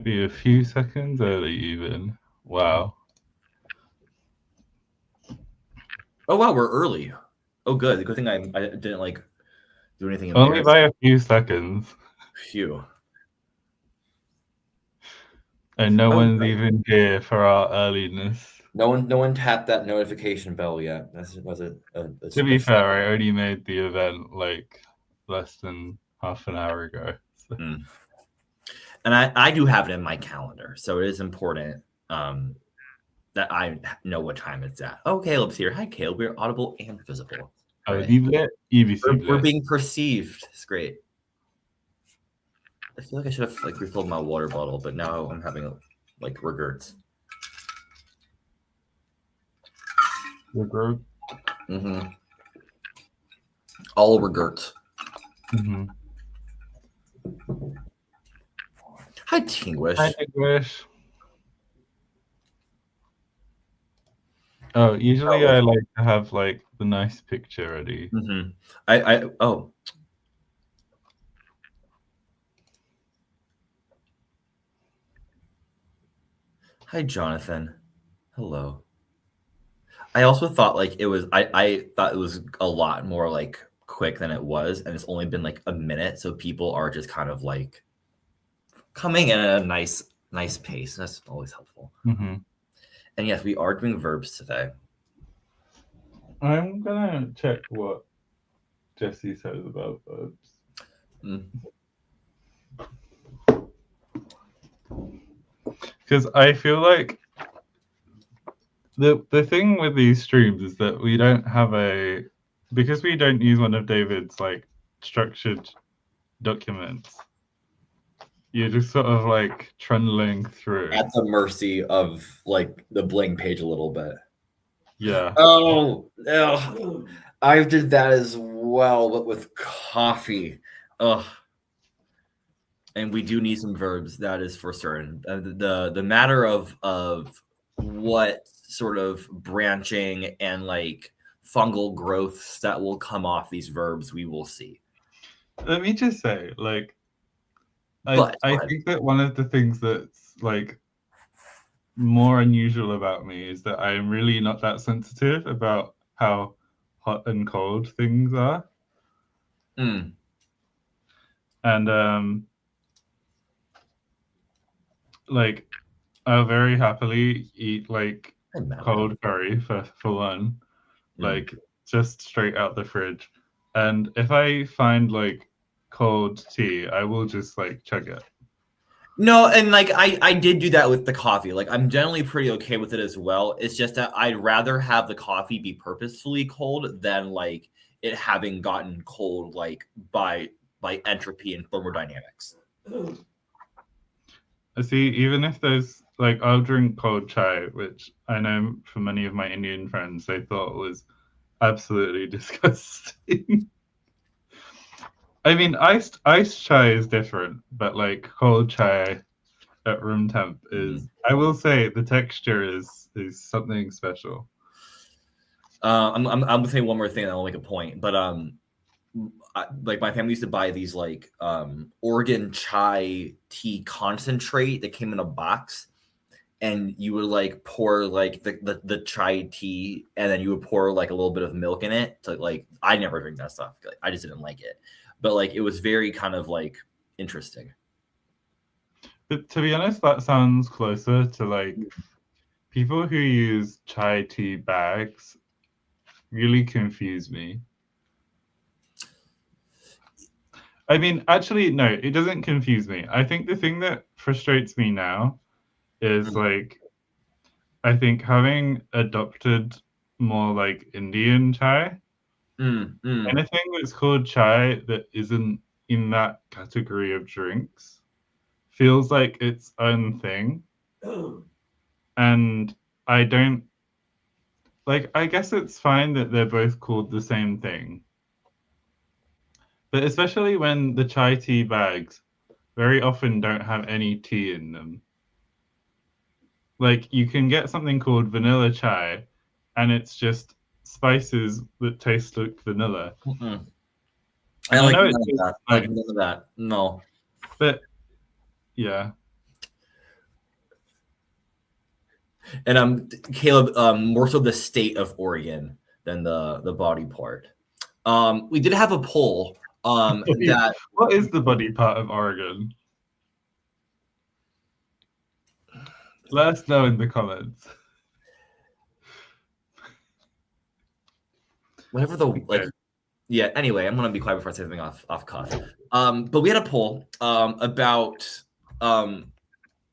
Be a few seconds early even. Wow. Oh wow, we're early. Oh good. Good thing I didn't like do anything Only by embarrassing. a few seconds. Phew. And no Oh one's good. even here for our earliness. No one tapped that notification bell yet. That was To a be fair, I only made the event like less than half an hour ago. So. mm. And I do have it in my calendar, so it is important that I know what time it's at. Oh, Caleb's here. Hi, Caleb. We're audible and visible. Right. EBC We're Blit. being perceived. It's great. I feel like I should have like refilled my water bottle, but now I'm having like regrets. Regroup. Mm-hmm. All regrets. Mm-hmm. Hi, Hi, Tinglish. English. Oh, usually Oh, I like to have like the nice picture ready. mm-hmm. Oh. Hi, Jonathan. Hello. I also thought like it was. I thought it was a lot more like quick than it was, and it's only been like a minute, so people are just kind of like coming in at a nice pace. That's always helpful. Mm-hmm. And yes, we are doing verbs today. I'm gonna check what Jesse says about verbs. Mm. Because I feel like the thing with these streams is that we don't have because we don't use one of David's like structured documents. You're just sort of like trundling through. At the mercy of like the blank page a little bit. Yeah. Oh, I did that as well, but with coffee. Ugh. And we do need some verbs. That is for certain. The matter of what sort of branching and like fungal growths that will come off these verbs, we will see. Let me just say, like, But I think that one of the things that's like more unusual about me is that I'm really not that sensitive about how hot and cold things are. mm. And like I'll very happily eat like cold curry for one, like just straight out the fridge. And if I find like cold tea, I will just like chug it. No, and like I did do that with the coffee. Like I'm generally pretty okay with it as well. It's just that I'd rather have the coffee be purposefully cold than like it having gotten cold like by entropy and thermodynamics. I see, even if there's like I'll drink cold chai, which I know for many of my Indian friends they thought was absolutely disgusting. I mean, iced chai is different, but like cold chai at room temp is, I will say, the texture is something special. I'm gonna say one more thing, and I'll make a point. But like my family used to buy these like Oregon chai tea concentrate that came in a box, and you would like pour like the chai tea, and then you would pour like a little bit of milk in it. To, like I never drink that stuff. Like, I just didn't like it, but like it was very kind of like interesting. But to be honest, that sounds closer to like people who use chai tea bags really confuse me. I mean, actually, no, it doesn't confuse me. I think the thing that frustrates me now is like, I think having adopted more like Indian chai, anything that's called chai that isn't in that category of drinks feels like its own thing. And I don't like, I guess it's fine that they're both called the same thing. But especially when the chai tea bags very often don't have any tea in them. Like you can get something called vanilla chai and it's just spices that taste like vanilla. I And I like know it none of tastes that. I like nice, none of that. No. but yeah. And Caleb, more so the state of Oregon than the body part. We did have a poll that What is the body part of Oregon? Let us know in the comments. Whatever the like. Yeah. Anyway, I'm gonna be quiet before I say something off cuff. But we had a poll about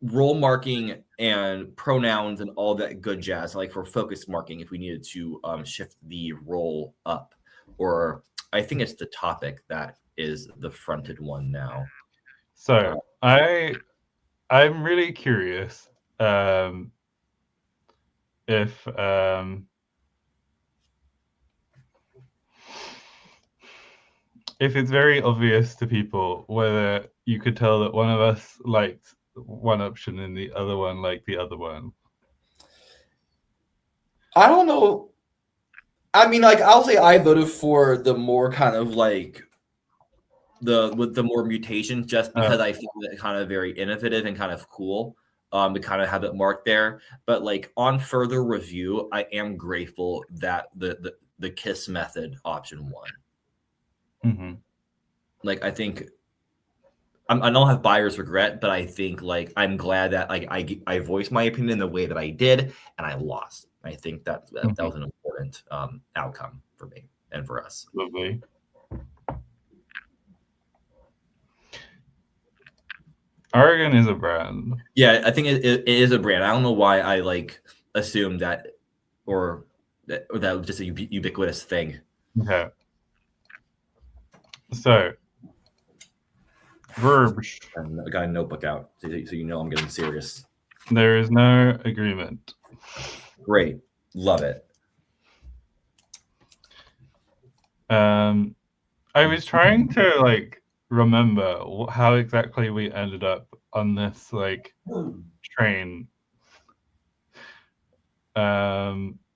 role marking and pronouns and all that good jazz, like for focus marking, if we needed to shift the role up, or I think it's the topic that is the fronted one now. So I'm really curious if it's very obvious to people whether you could tell that one of us liked one option and the other one liked the other one. I don't know. I mean, like, I'll say I voted for the more kind of like with the more mutations, just because I found it kind of very innovative and kind of cool to kind of have it marked there. But like on further review, I am grateful that the KISS method option won. Mm-hmm. Like, I think I don't have buyer's regret, but I think like I'm glad that like I voiced my opinion the way that I did, and I lost. I think that was an important outcome for me and for us. Lovely. Oregon is a brand. Yeah, I think it is a brand. I don't know why I like assumed that, or that was just a ubiquitous thing. Okay. So, verbs. I got a notebook out, so you know I'm getting serious. There is no agreement. Great, love it. I was trying to like remember how exactly we ended up on this like train.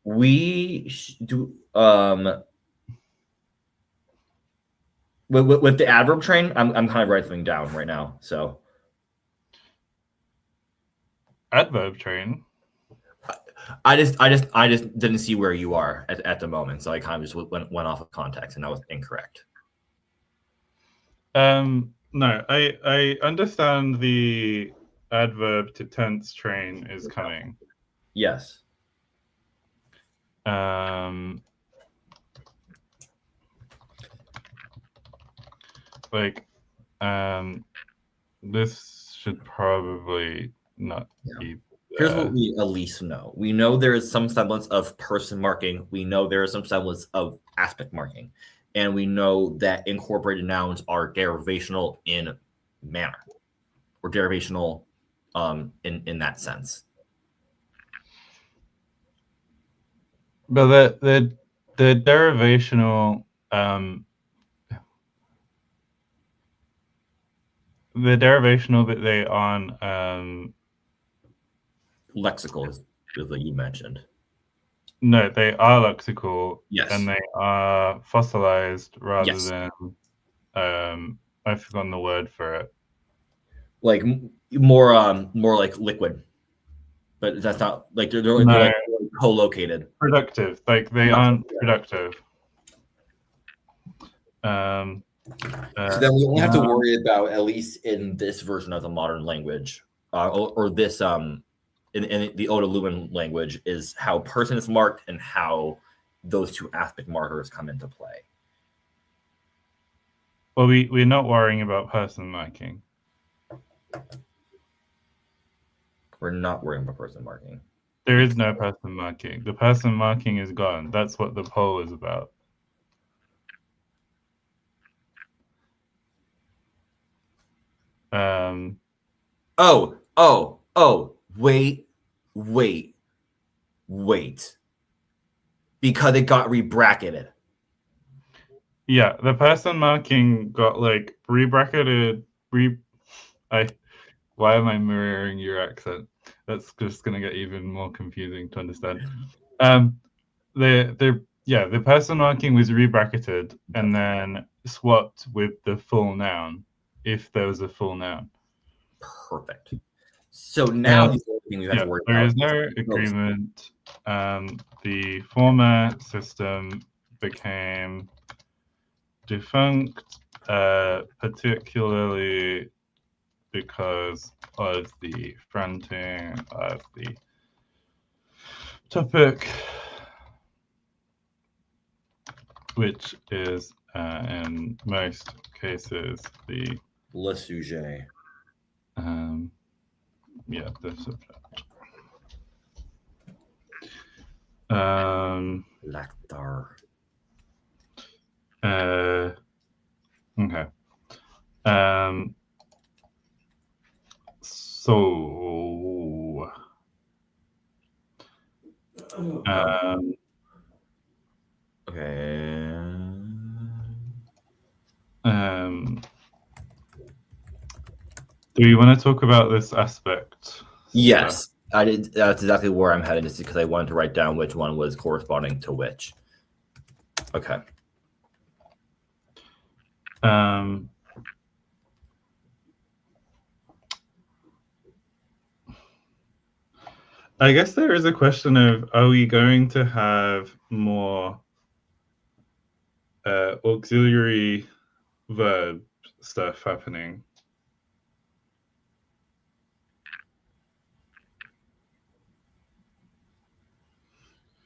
We do with the adverb train. I'm kind of writing something down right now. So adverb train. I just didn't see where you are at the moment, so I kind of just went off of context, and that was incorrect. No, I understand the adverb to tense train is coming. Yes. This should probably not be. Here's what we at least know. We know there is some semblance of person marking. We know there is some semblance of aspect marking. And we know that incorporated nouns are derivational in manner, or derivational in that sense. But the derivational that they on lexical is that you mentioned. No, they are lexical. Yes. And they are fossilized rather than I've forgotten the word for it. Like more like liquid. But that's not like they're like co-located. Productive. Like they aren't productive. So then we only have to worry about, at least in this version of the modern language, or this in the Oda Lumen language, is how person is marked and how those two aspect markers come into play. Well, we're not worrying about person marking. We're not worrying about person marking. There is no person marking. The person marking is gone. That's what the poll is about. Wait. Because it got rebracketed. Yeah, the person marking got like rebracketed. Why am I mirroring your accent? That's just gonna get even more confusing to understand. The person marking was rebracketed and then swapped with the full noun, if there was a full noun. Perfect. So now the thing we have to worry there about. is no agreement. The former system became defunct, particularly because of the fronting of the topic, which is in most cases the Le sujet. The subject. L'acteur. Okay. So. Okay. Do you want to talk about this aspect? Yes, I did. That's exactly where I'm headed, just because I wanted to write down which one was corresponding to which. Okay. I guess there is a question of, are we going to have more auxiliary verb stuff happening?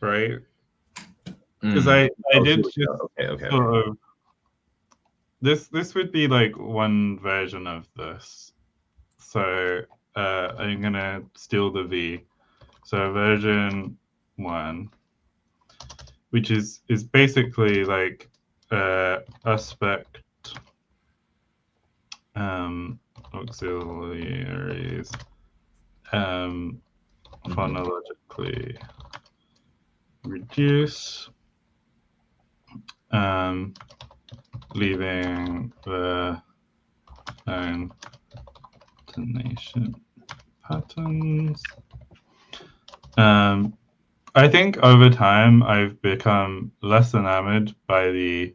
Right? Because I did just sort of, this would be like one version of this. So I'm gonna steal the V. So version 1, which is basically like aspect auxiliaries phonologically reduce, leaving the known intonation patterns. I think over time I've become less enamored by the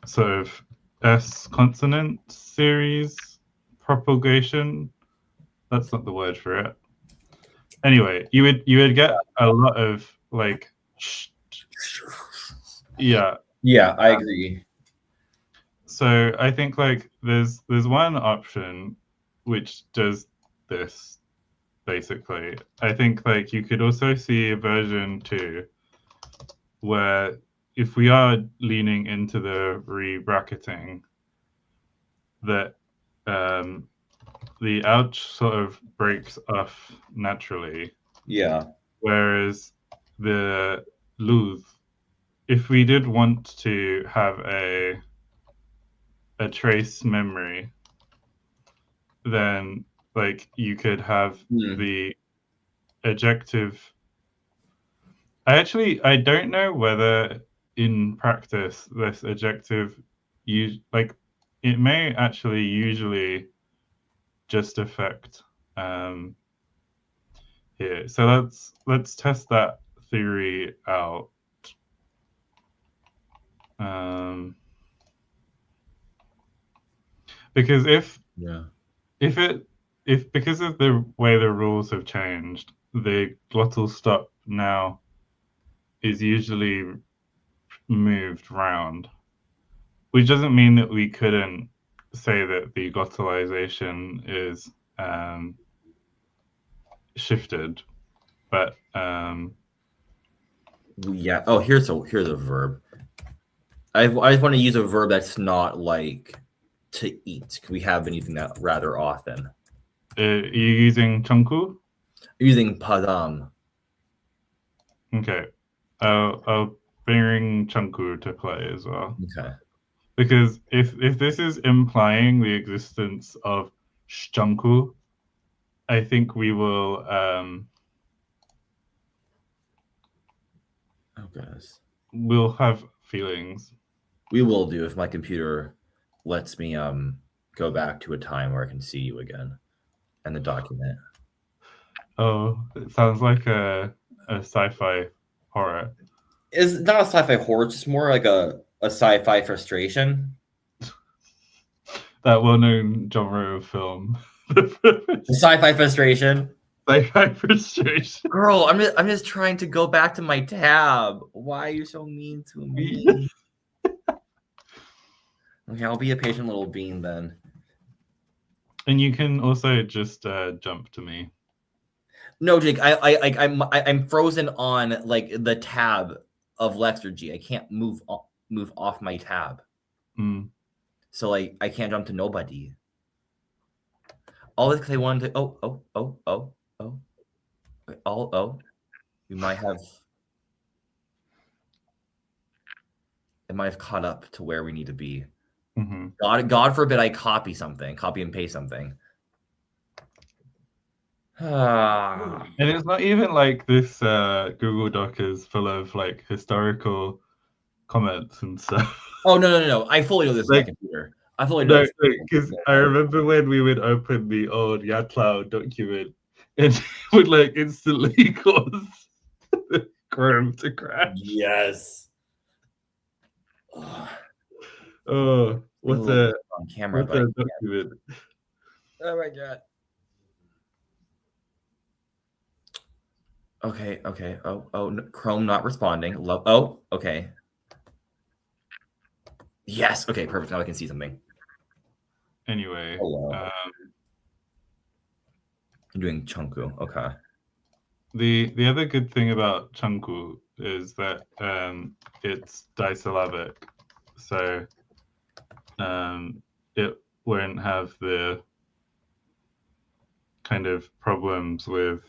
sort of S consonant series propagation. That's not the word for it. Anyway, you would get a lot of like Yeah, I agree. So I think like there's one option which does this basically. I think like you could also see a version 2 where if we are leaning into the re-bracketing, that the ouch sort of breaks off naturally. Yeah. Whereas the lose, if we did want to have a trace memory, then like you could have the adjective. I don't know whether in practice this adjective it may actually usually just affect here. So let's test that theory out. Because if because of the way the rules have changed, the glottal stop now is usually moved round, which doesn't mean that we couldn't say that the glottalization is shifted, but yeah. Oh, here's a verb. I just want to use a verb that's not like to eat. We have been using that rather often. Are you using 청구? Using padam. Okay, I'll bring 청구 to play as well. Okay. Because if this is implying the existence of szczęku, I think we will. Oh, guys. We'll have feelings. We will do if my computer lets me go back to a time where I can see you again and the document. Oh, it sounds like a sci-fi horror. It's not a sci-fi horror, it's just more like a sci-fi frustration. That well-known genre of film. Sci-fi frustration. Sci-fi frustration. Girl, I'm just trying to go back to my tab. Why are you so mean to me? Okay, I'll be a patient little bean then. And you can also just jump to me. No, Jake, I'm frozen on like the tab of Lexergy. I can't move off my tab. Mm. So like I can't jump to nobody. All this because I wanted to. We might have. It might have caught up to where we need to be. Mm-hmm. God forbid I copy and paste something. And it's not even like this Google Doc is full of like historical comments and stuff. Oh no! I fully know this Like, is my computer. I fully know. Because I remember when we would open the old YaCloud document, it would like instantly cause Chrome to crash. Yes. Oh, what's a on camera? what's a document? Oh my god. Okay. Oh, no, Chrome not responding. Oh, okay. Yes. Okay, perfect. Now I can see something. Anyway, I'm doing Chunku. Okay. The other good thing about Chunku is that it's disyllabic, so it won't have the kind of problems with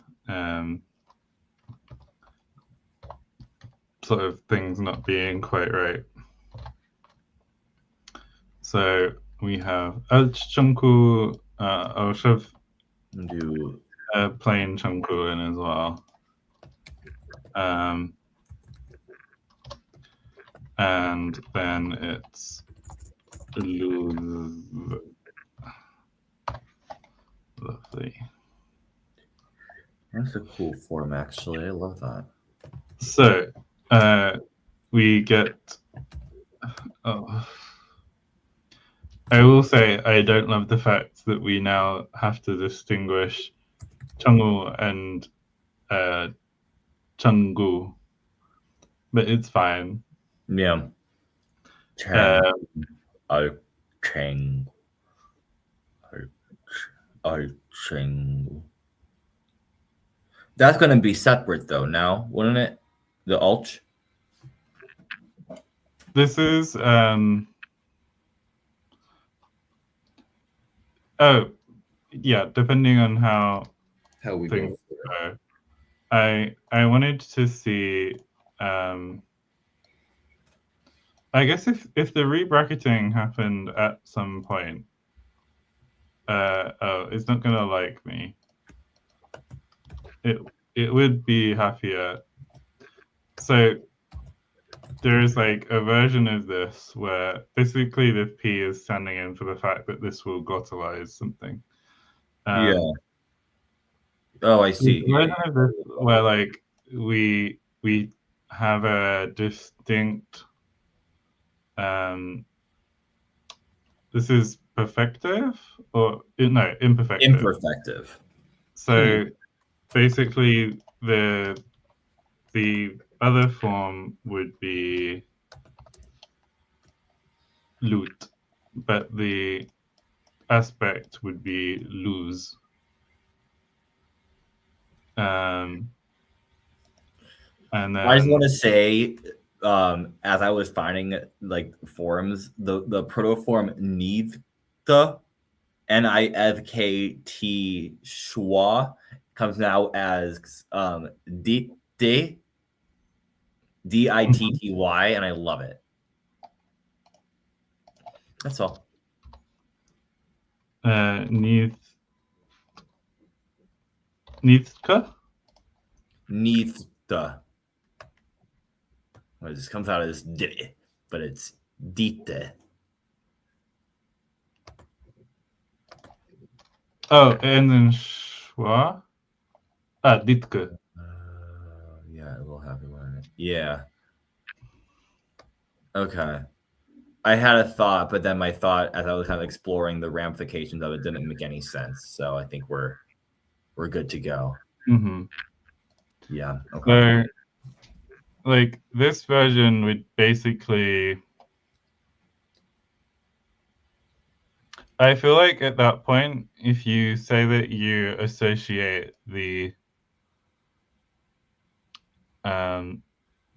sort of things not being quite right. So we have Chunku. I'll shove Do plain Chunku in as well. And then it's lose. Lovely. That's a cool form, actually. I love that. So we get. Oh, I will say I don't love the fact that we now have to distinguish Chungu and Chungu, but it's fine. Yeah. That's going to be separate though now, wouldn't it? The ulch. This is oh yeah, depending on how we things go. I wanted to see I guess if the rebracketing happened at some point, oh, it's not gonna like me. It would be happier. So there is like a version of this where basically the P is standing in for the fact that this will glottalize something. Yeah. Oh, I see. Where like we have a distinct this is perfective or no imperfective. Imperfective. So basically the other form would be loot, but the aspect would be lose. And then I just want to say, as I was finding like forums, the protoform Nivta, Nifkt schwa comes now as Ditty, Ditty, and I love it. That's all. Nithka? Nithta. Well, it just comes out as Ditty, but it's Dite. Oh, and then schwa? Ditke. Yeah, a little happy one. Yeah. Okay. I had a thought, but then my thought, as I was kind of exploring the ramifications of it, didn't make any sense. So I think we're good to go. Mm-hmm. Yeah. Okay. So, like, this version would basically, I feel like at that point, if you say that you associate the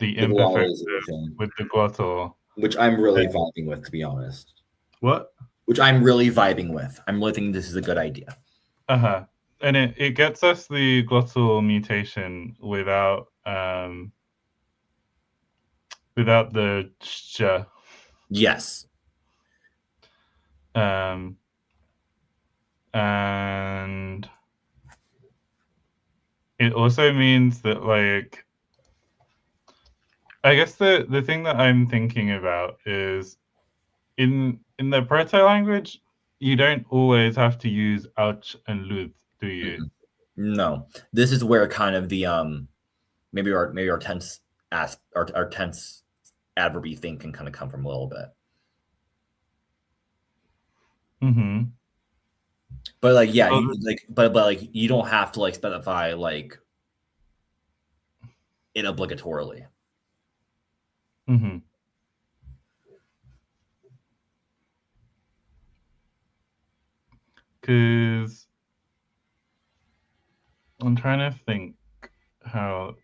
The imperfect glotalization, with the glottal, which I'm really then vibing with, to be honest. what? Which I'm really vibing with. I'm really thinking this is a good idea. Uh-huh. And it gets us the glottal mutation without the sh. Yes. And it also means that, like, I guess the thing that I'm thinking about is in the proto language, you don't always have to use ouch and luth, do you? No. This is where kind of the maybe our tense our tense adverby thing can kind of come from a little bit. Mm-hmm. But like, yeah, but like you don't have to like specify like it obligatorily. Mm-hmm. Because I'm trying to think how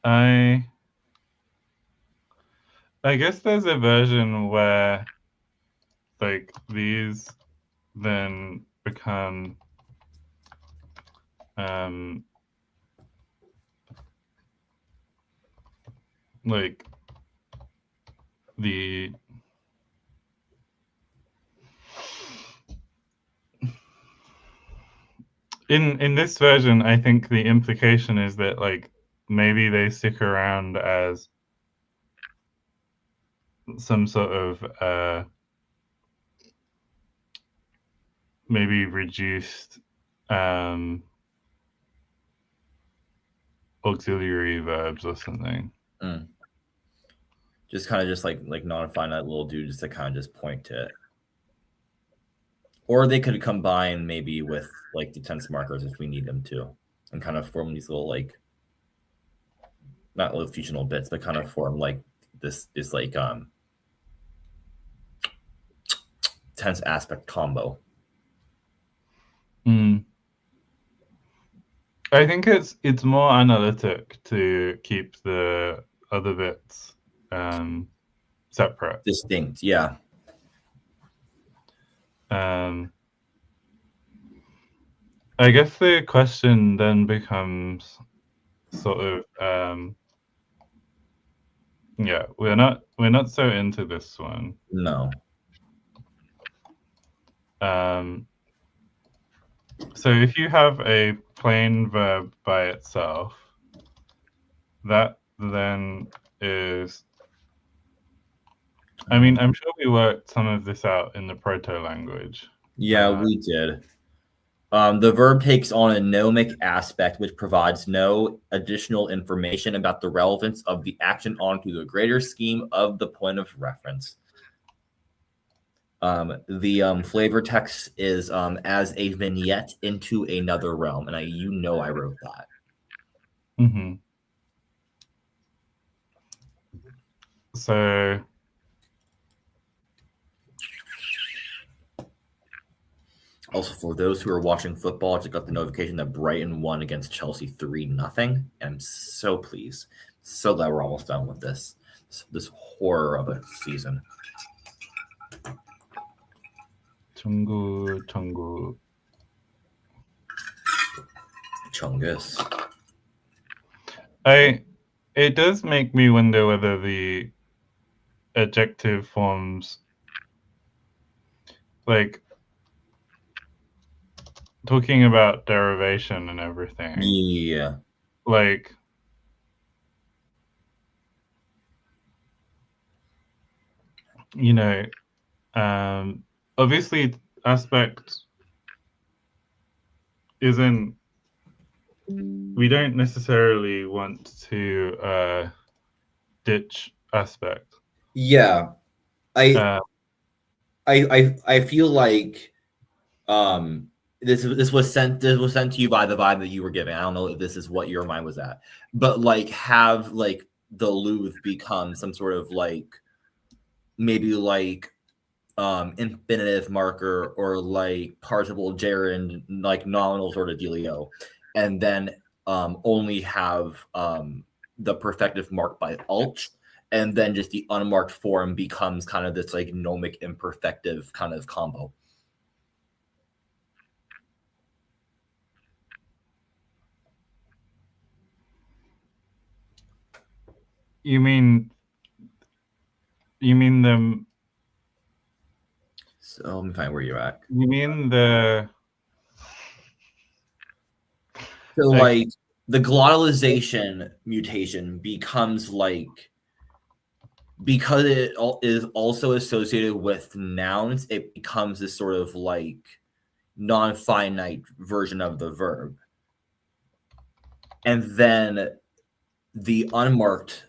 I guess there's a version where like these then become like the in this version, I think the implication is that like maybe they stick around as some sort of maybe reduced auxiliary verbs or something. Just kind of just like notifying that little dude just to kind of just point to it. Or they could combine maybe with like the tense markers if we need them to, and kind of form these little like not little functional bits, but kind of form like this like tense aspect combo. I think it's more analytic to keep the other bits separate. Distinct, yeah. I guess the question then becomes sort of yeah, we're not so into this one. No. So if you have a plain verb by itself, that then is, I mean, I'm sure we worked some of this out in the proto language. Yeah, we did. The verb takes on a nomic aspect, which provides no additional information about the relevance of the action onto the greater scheme of the point of reference. The flavor text is as a vignette into another realm, and I wrote that. Mm-hmm. So also, for those who are watching football, I just got the notification that Brighton won against Chelsea 3-0. I'm so pleased. So glad we're almost done with this horror of a season. Chungus. It does make me wonder whether the adjective forms, like talking about derivation and everything. Yeah. Like, you know, obviously aspect isn't we don't necessarily want to ditch aspect. Yeah, I Uh, I feel like this was sent to you by the vibe that you were giving. I don't know if this is what your mind was at, but like have like the Luth become some sort of like maybe like infinitive marker or like participle gerund, like nominal sort of dealio, and then only have the perfective marked by ulch, and then just the unmarked form becomes kind of this like nomic imperfective kind of combo. you mean the So let me find where you're at. you mean the So like like the glottalization mutation becomes like, because it is also associated with nouns, it becomes this sort of like non-finite version of the verb. And then the unmarked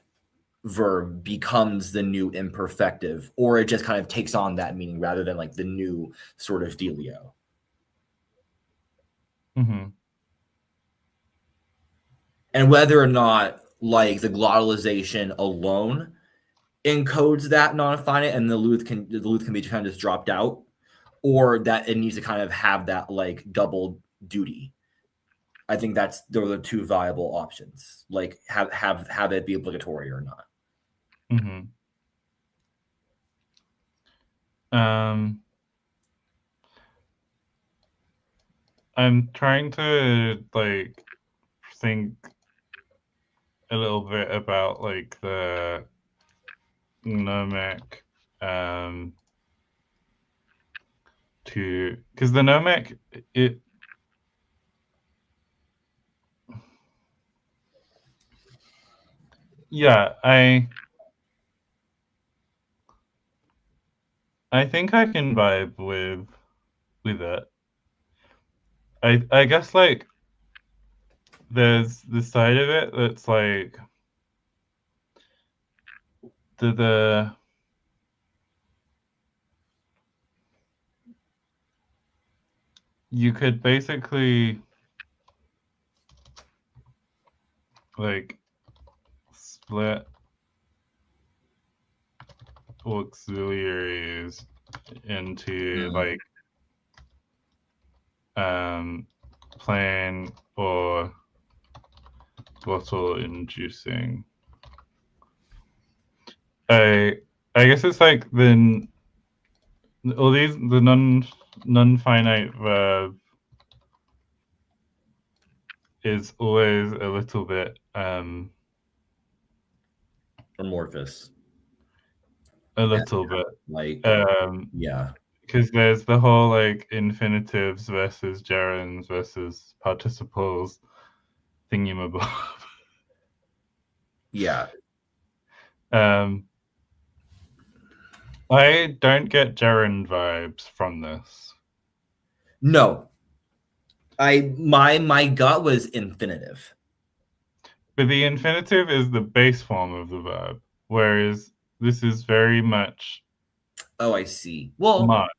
verb becomes the new imperfective, or it just kind of takes on that meaning rather than like the new sort of dealio. mhm. And whether or not like the glottalization alone encodes that non-finite and the Luth can be kind of just dropped out, or that it needs to kind of have that like double duty. I think those are the two viable options. Like have it be obligatory or not. Mhm. Um, I'm trying to like think a little bit about like the gnomic to because the gnomic it yeah I think I can vibe with it. I guess like there's the side of it that's like the you could basically like split auxiliaries into like plain or glottal inducing. I I guess it's like all these the non-finite verb is always a little bit Amorphous. a little bit Like yeah. because there's the whole like infinitives versus gerunds versus participles thingamabob. Yeah. um I don't get gerund vibes from this. No. My gut was infinitive. But the infinitive is the base form of the verb, whereas this is very much Oh, I see. Well, marked.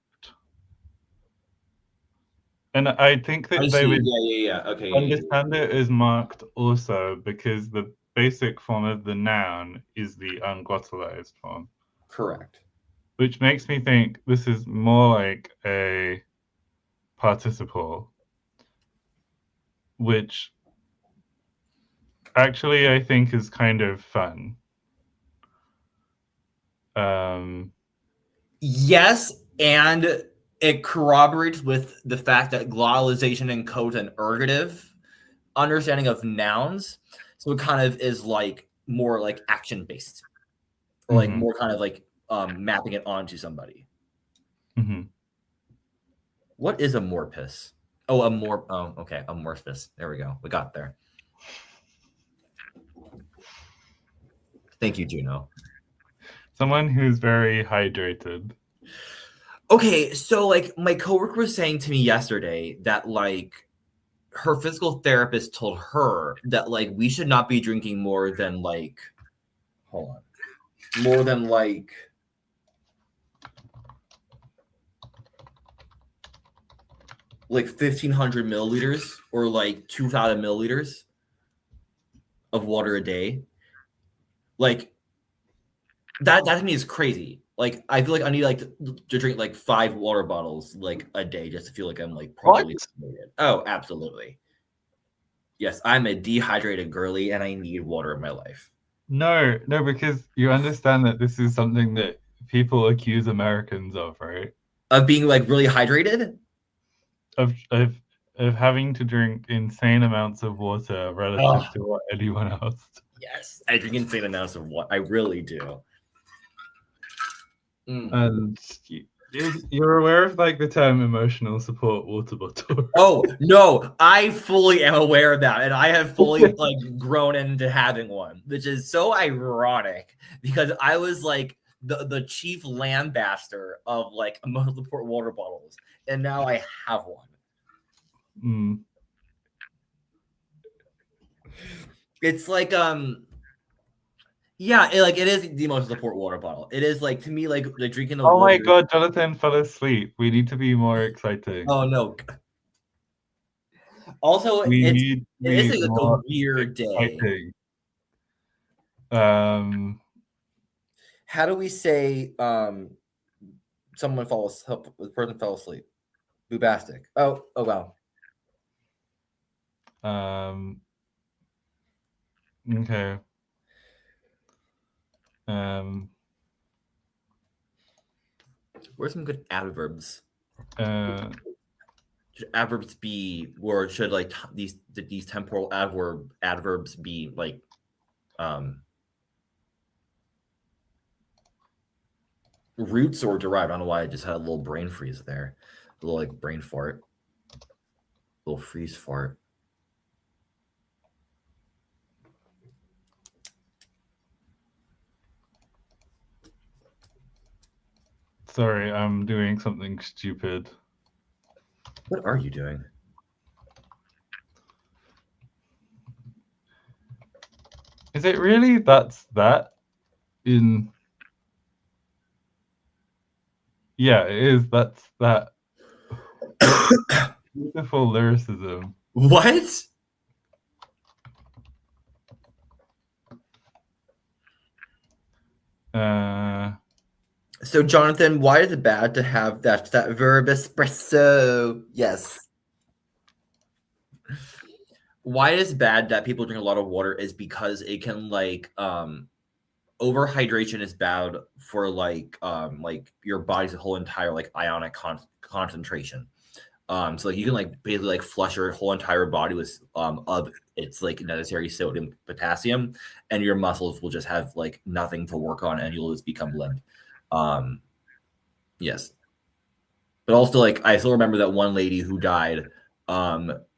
And I think I that they see. would Yeah. Okay. understand it as marked also because the basic form of the noun is the unglottalized form, Correct. which makes me think this is more like a participle, which actually I think is kind of fun. Yes, and it corroborates with the fact that glottalization encodes an ergative understanding of nouns. So it kind of is like more like action based, or like Mm-hmm, more kind of like mapping it onto somebody. mm-hmm. What is amorphous? Oh, okay, amorphous. There we go. We got there. Thank you, Juno. Someone who's very hydrated. Okay, so like my coworker was saying to me yesterday that like her physical therapist told her that like we should not be drinking more than like, hold on, more than like 1,500 milliliters or like 2,000 milliliters of water a day. Like that to me is crazy. Like I feel like I need like to drink like 5 water bottles like a day just to feel like I'm like properly hydrated. Oh, absolutely. Yes, I'm a dehydrated girly and I need water in my life. No, because you understand that this is something that people accuse Americans of, right? Of being like really hydrated? Of having to drink insane amounts of water relative to what anyone else. Yes, I drink insane amounts of water. I really do. And you're aware of like the term emotional support water bottle. Oh no, I fully am aware of that, and I have fully like grown into having one, which is so ironic because I was like the chief lambaster of like emotional support water bottles, and now I have one. It's like yeah, it is the emotional support water bottle. It is like to me like drinking the water. My God, Jonathan fell asleep. We need to be more exciting. Oh no. Also, it is like a weird exciting day. How do we say someone the person fell asleep? Boobastic. Oh wow. Okay. Where's some good adverbs? Should adverbs be, or should like these temporal adverbs be like roots or derived? I don't know why I just had a little brain freeze there. A little like brain fart. A little freeze fart. Sorry, I'm doing something stupid. What are you doing? Is it really that in... Yeah, it is. That's that. Beautiful lyricism. What? So, Jonathan, why is it bad to have that verb espresso? Yes. Why it is bad that people drink a lot of water is because it can like overhydration is bad for like your body's whole entire like ionic concentration. So like you can like basically like flush your whole entire body with of its like necessary sodium, potassium, and your muscles will just have like nothing to work on, and you'll just become limp. Yes, but also like I still remember that one lady who died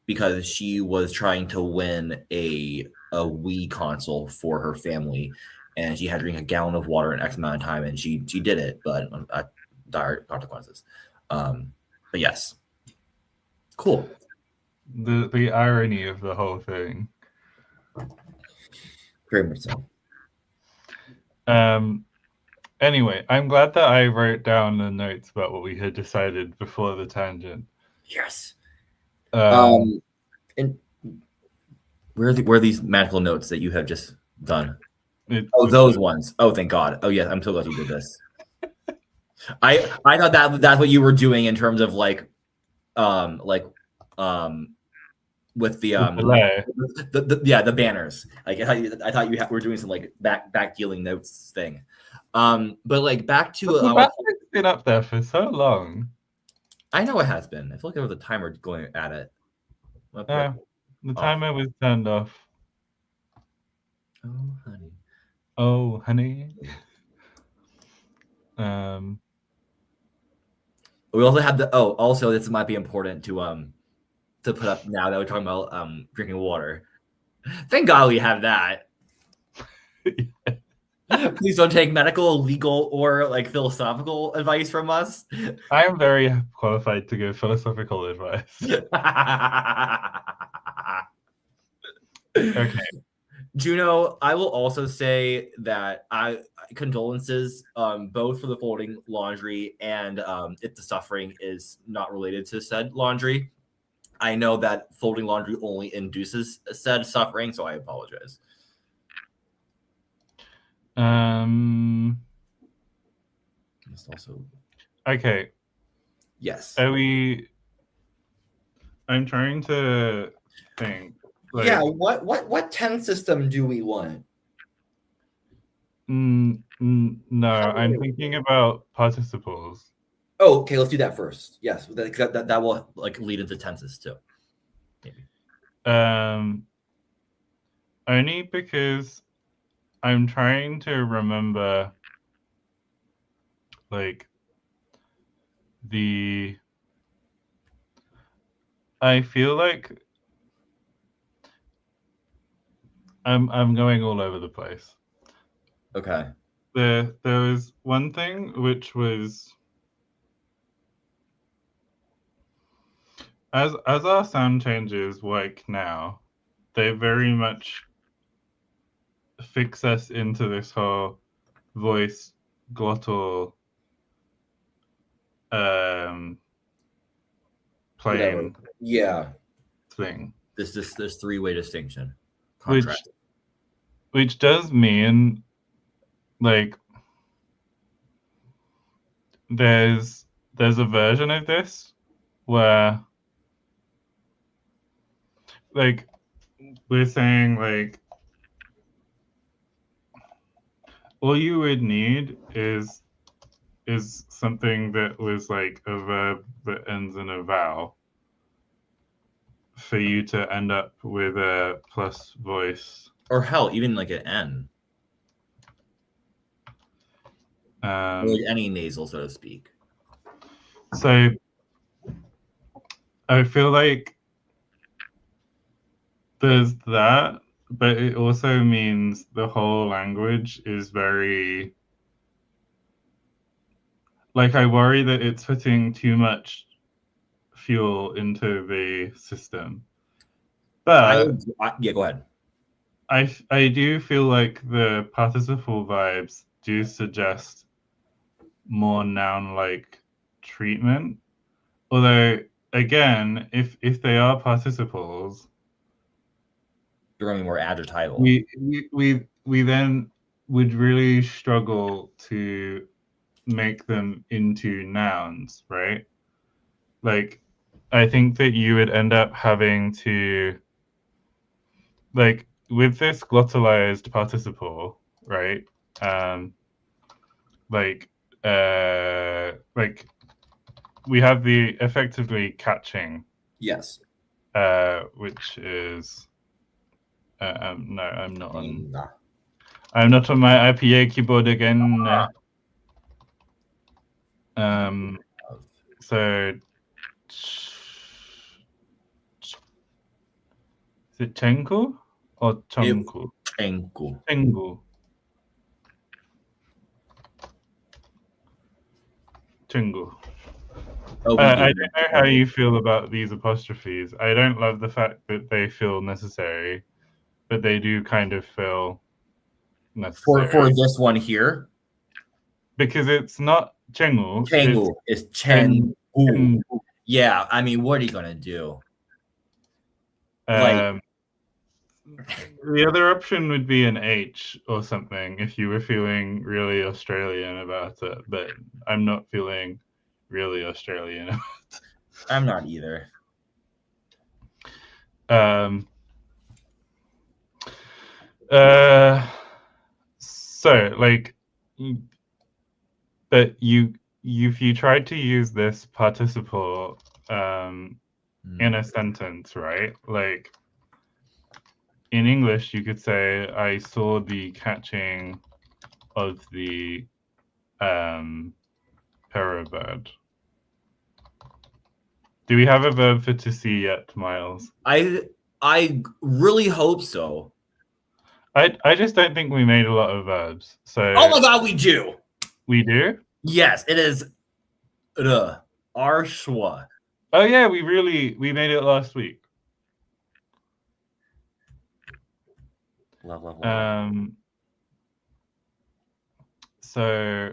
because she was trying to win a Wii console for her family, and she had to drink a gallon of water in X amount of time, and she did it, but dire consequences. But yes. Cool. The irony of the whole thing. Very much so. Anyway, I'm glad that I wrote down the notes about what we had decided before the tangent. Yes. And where are these magical notes that you have just done? Those ones. Oh, thank God. Oh, yes. I'm so glad you did this. I thought that's what you were doing in terms of like with the the banners. Like I thought you were doing some like back dealing notes thing. But like back to it's been up there for so long. I know it has been. I feel like there was a timer going at it. The timer was turned off. Oh honey. Oh honey. We also have also this might be important to put up now that we're talking about drinking water. Thank God we have that. Please don't take medical, legal, or like philosophical advice from us. I am very qualified to give philosophical advice. Okay. Juno, I will also say that condolences, both for the folding laundry and if the suffering is not related to said laundry. I know that folding laundry only induces said suffering, so I apologize. It's also Okay. yes. I'm trying to think. Like, yeah. What tense system do we want? no, I'm thinking about participles. Oh, okay. Let's do that first. Yes, that will like lead into tenses too. Maybe. Only because I'm trying to remember, like, I feel like I'm going all over the place. Okay. There was one thing which was as our sound changes work now, they very much fix us into this whole voice glottal plane Yeah. thing. This three-way distinction. Which does mean like there's a version of this where like we're saying like all you would need is something that was like a verb that ends in a vowel for you to end up with a plus voice. Or hell, even like an N. Like any nasal, so to speak. So I feel like there's that, but it also means the whole language is very like I worry that it's putting too much fuel into the system. But yeah, go ahead. I do feel like the participle vibes do suggest more noun-like treatment. Although again, if they are participles, they're going to be more adjectival. We then would really struggle to make them into nouns, right? Like, I think that you would end up having to, like, with this glottalized participle, right? Like we have the effectively catching. Yes. Which is no, I'm not on. Nah. I'm not on my IPA keyboard again. So is it Chenku or Chengku? Chenku. Chengu. Chengu. Oh, I don't know how you feel about these apostrophes. I don't love the fact that they feel necessary, but they do kind of feel necessary. For this one here? Because it's not Chengu. Chengu. It's Chengu. Yeah, I mean, what are you going to do? The other option would be an H or something if you were feeling really Australian about it, but I'm not feeling really Australian about it. I'm not either. So like, but if you tried to use this participle in a sentence, right? Like in English, you could say, "I saw the catching of the para bird." Do we have a verb for to see yet, Miles? I really hope so. I just don't think we made a lot of verbs. So Oh my god, we do. we do? Yes, it is arshwa. Oh yeah, we made it last week. Love. So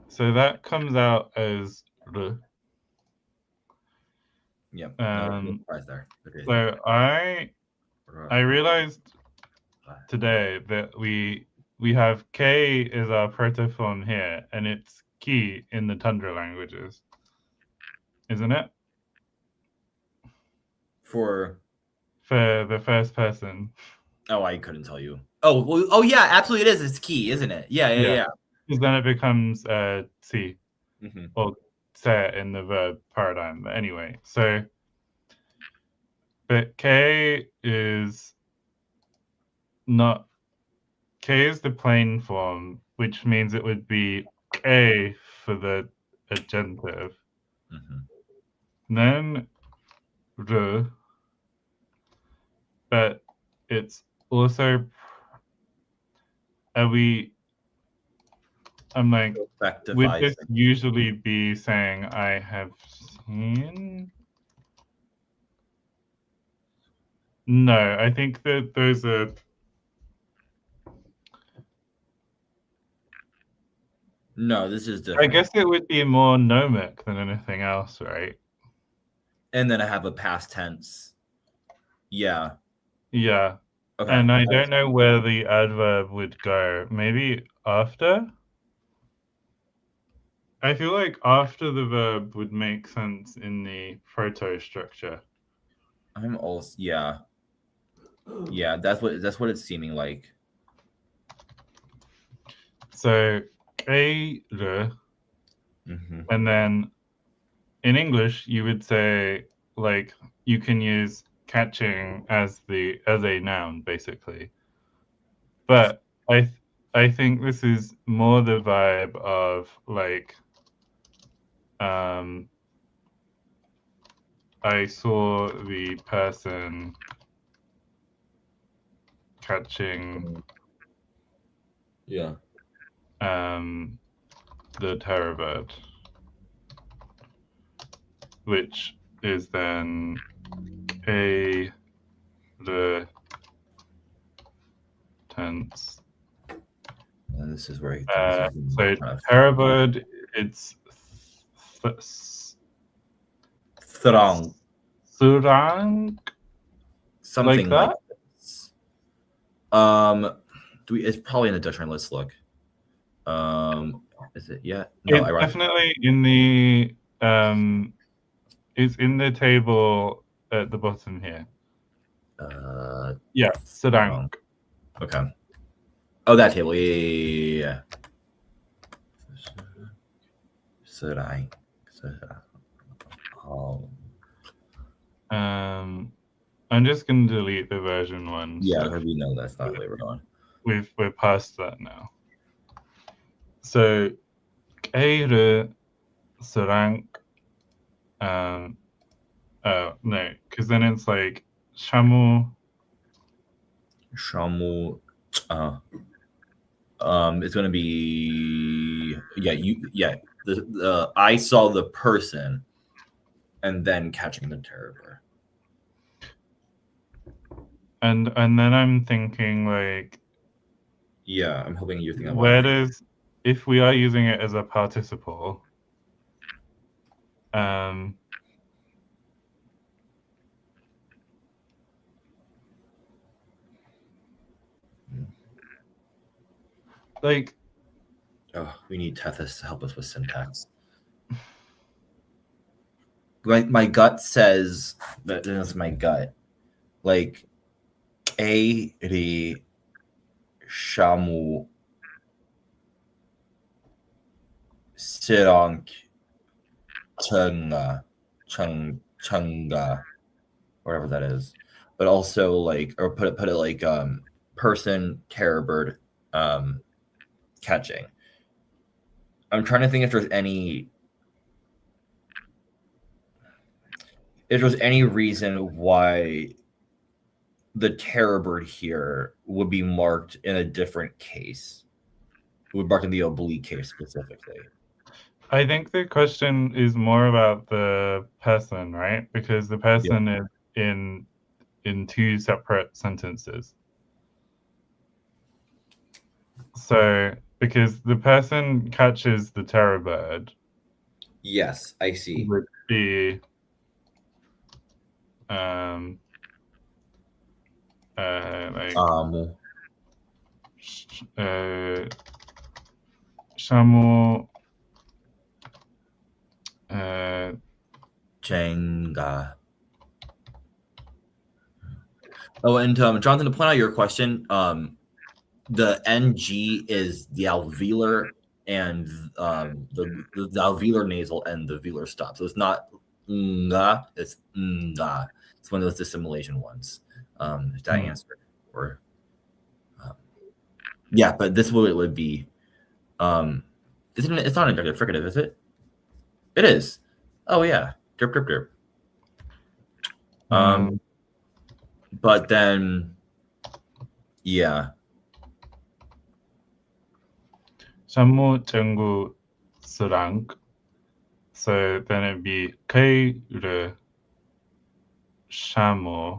so that comes out as r. Yep. No surprise there. Okay. So I realized today that we have K as our protophone here, and it's ki in the Tundra languages, isn't it? For the first person. Oh, I couldn't tell you. Oh yeah, absolutely it is. It's key, isn't it? Yeah. Because then it becomes si Mm-hmm. or se in the verb paradigm. But anyway, so but K is not K is the plain form, which means it would be K for the agentive. Mm-hmm. Then R, but it's also I'm like, would this usually be saying I have seen? No, I think that those are. No, this is different. I guess it would be more gnomic than anything else, right? And then I have a past tense. Yeah. Yeah. Okay. And I don't know where the adverb would go. Maybe after? I feel like after the verb would make sense in the proto structure. I'm also yeah. That's what it's seeming like. So mm-hmm. And then in English you would say, like, you can use catching as a noun basically. But I think this is more the vibe of like I saw the person catching the terror bird, which is then the tense. And this is where so terror bird, it's Surang. Something like that. It's probably in the dictionary. Let's look. Is it? Yeah. No, it's definitely in the it's in the table at the bottom here. Yeah, Surang. Okay. Oh, that table. Yeah. Surang. I'm just going to delete the version 1. Yeah, so we know that's not later on. We're past that now. So, Keire Surang. Oh no, because then it's like Shamu. It's gonna be the I saw the person, and then catching the terror. And then I'm thinking like, yeah, I'm hoping you're thinking. Where does, if we are using it as a participle, like, we need Tethys to help us with syntax. My gut says that is my gut. Like A Ri Shamu Sirang Chunga, whatever that is. But also like, or put it like person, terror bird, catching. I'm trying to think if there's any. if there's any reason why the terror bird here would be marked in a different case. It would mark in the oblique case specifically. I think the question is more about the person, right? Because the person is in two separate sentences. So because the person catches the terror bird. Yes, I see. Would be like Shamu Jenga. Oh, and Jonathan, to point out your question, the NG is the alveolar and the alveolar nasal and the velar stop. So it's not nga, it's nga. It's one of those dissimulation ones. If that answered, or yeah, but this is what it would be. It's not a fricative, is it? It is. Oh yeah, drip drip drip. But then, yeah. Shamu Chengu Surang. So then it'd be Kei Re Shamu.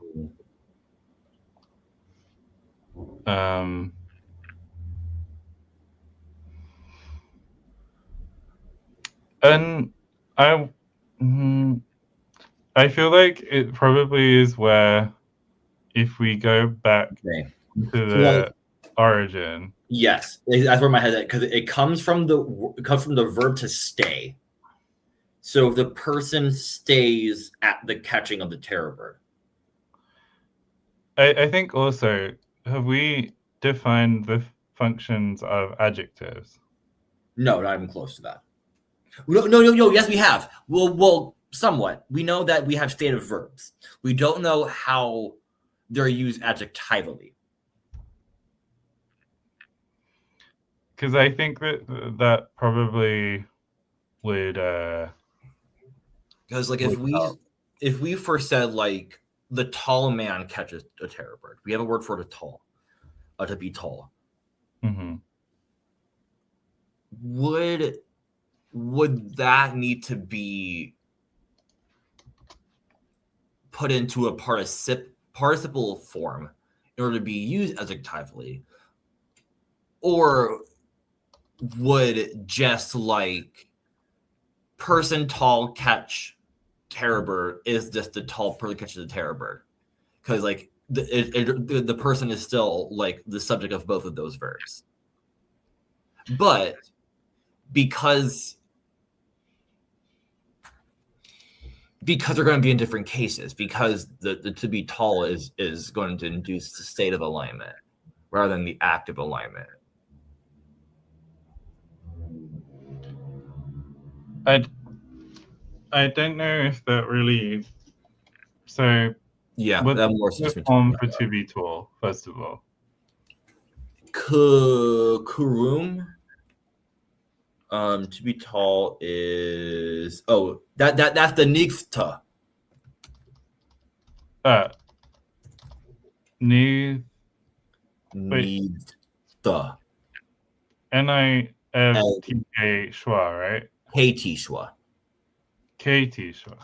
And I feel like it probably is where, if we go back to the origin. Yes, that's where my head is at, because it comes from the verb to stay. So the person stays at the catching of the terror bird. I think also, have we defined the functions of adjectives? No, not even close to that. No. Yes, we have. Well, somewhat. We know that we have stative verbs. We don't know how they're used adjectively. Because I think that probably would. Because like if we first said like the tall man catches a terror bird, we have a word for the tall, to be tall. Mm-hmm. Would that need to be put into a participle form in order to be used adjectively, or would just like person tall catch terror bird is just the tall person catches the terror bird? Because like the person is still like the subject of both of those verbs, but because they're going to be in different cases, because the to be tall is going to induce the state of alignment rather than the active alignment. I don't know if that really. So yeah, what's that more the form for to be tall, first of all? Kurum. To be tall is that's the nigta. Nigta. Nifta schwa, right? KT schwa. KT schwa.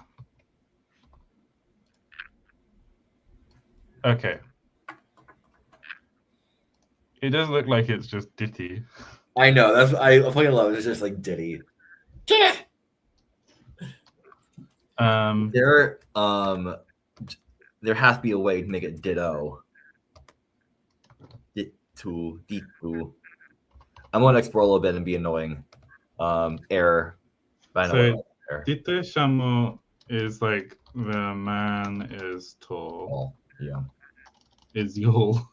Okay. It does look like it's just ditty. I know, that's I fucking love it. It's just like ditty. There has to be a way to make it ditto. Ditu. I'm going to explore a little bit and be annoying. Error. So ditto shamu is like the man is tall. Yeah. Is yul.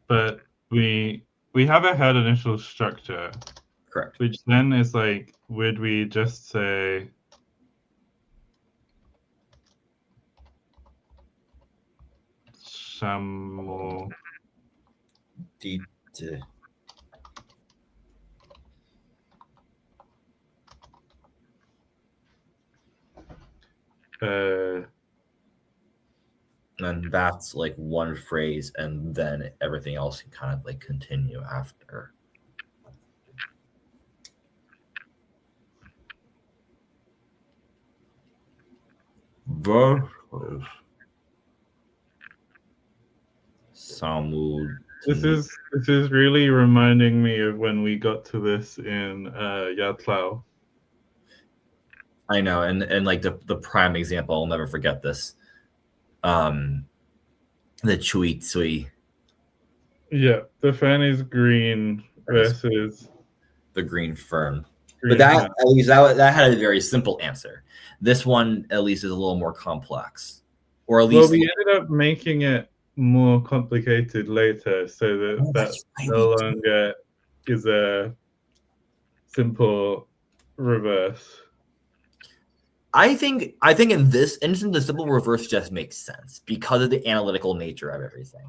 But we have a head initial structure. Correct. Which then is like, would we just say shamu And that's like one phrase, and then everything else can kind of like continue after. Versus. Samud. This is really reminding me of when we got to this in Yatlao. I know, and like the prime example, I'll never forget this. The Chui Tsui. Yeah, the fan is green versus the green fern. green But that fern. at least that had a very simple answer. This one at least is a little more complex, or at least. Well, we ended up making it more complicated later, so that no longer is a simple reverse. I think in this instance, the simple reverse just makes sense because of the analytical nature of everything.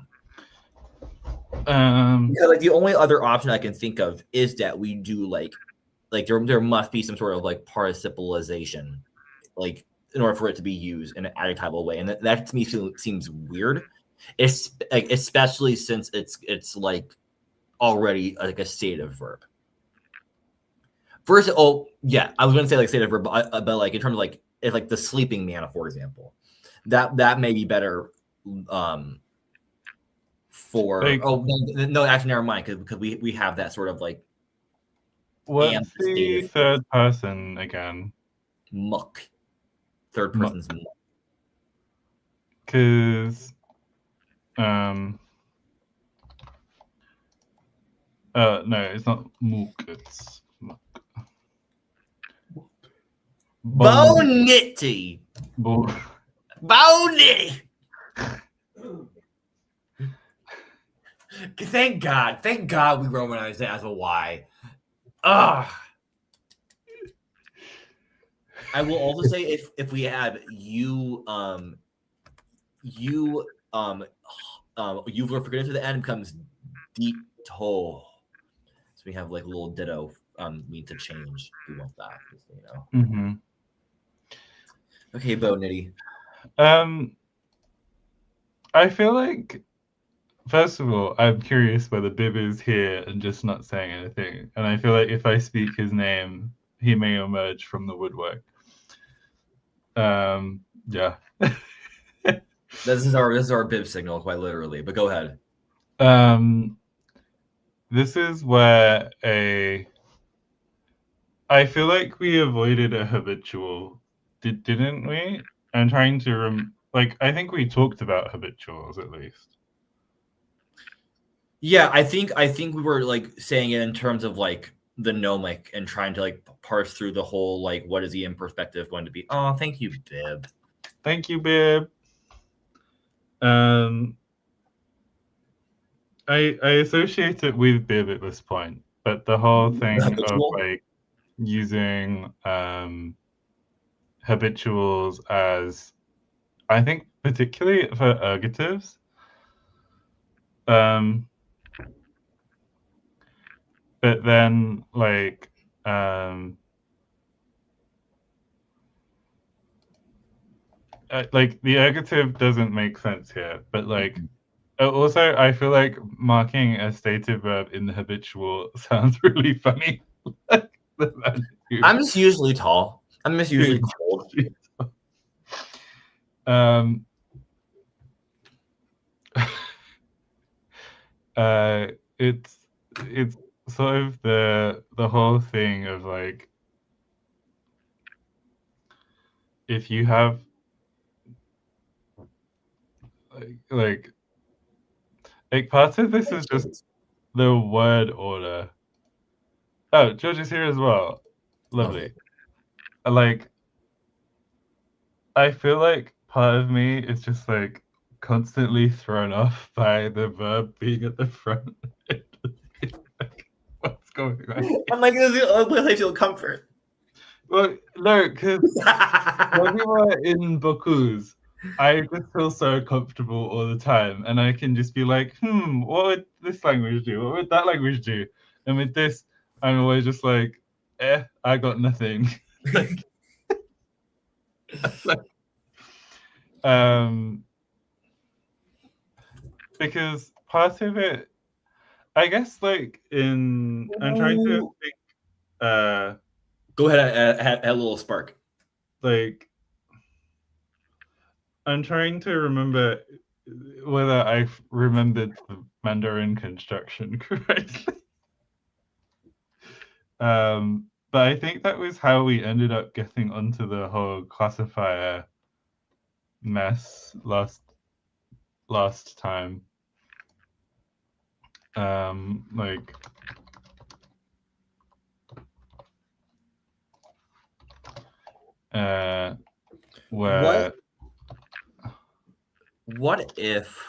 Because like the only other option I can think of is that we do like there must be some sort of like participalization, like in order for it to be used in an adjectival way, and that to me seems weird. It's like especially since it's like already like a state of verb. First, I was going to say like state of verb, but like in terms of like if like the sleeping man, for example, that may be better. For like, no, actually, never mind, because we have that sort of like. What's the third person again? Muck. Third person's muck. Because no, it's not mook, it's muck. Bonity. Bonity. Thank God we romanized it as a Y. Ugh. I will also say if we add you for forgetting to the end becomes deep toe. So we have like a little ditto need to change. We want that, you know. Mm-hmm. Okay, Bo Nitty. I feel like, first of all, I'm curious whether Bib is here and just not saying anything. And I feel like if I speak his name, he may emerge from the woodwork. Yeah. This is our Bib signal, quite literally. But go ahead. This is where I feel like we avoided a habitual, didn't we? I'm trying to I think we talked about habituals at least. Yeah, I think we were like saying it in terms of like the gnomic and trying to like parse through the whole like what is the in perspective going to be. Oh, thank you, Bib. Thank you, Bib. I associate it with Bib at this point, but the whole thing of like using habituals as, I think particularly for ergatives, but then like the ergative doesn't make sense here, but like also I feel like marking a stative verb in the habitual sounds really funny. I'm just usually tall. I'm just usually cold. It's sort of the whole thing of like, if you have like part of this is just the word order. Oh, George is here as well. Lovely. Like, I feel like part of me is just like constantly thrown off by the verb being at the front. What's going on? I'm like, this is the only place I feel comfort. Well, no, because when we were in Bocuse, I just feel so comfortable all the time, and I can just be like, what would this language do? What would that language do? And with this, I'm always just like, I got nothing. Because part of it, I guess, like I'm trying to think. Go ahead, add a little spark. Like, I'm trying to remember whether I've remembered the Mandarin construction correctly. But I think that was how we ended up getting onto the whole classifier mess last time. Like, where what if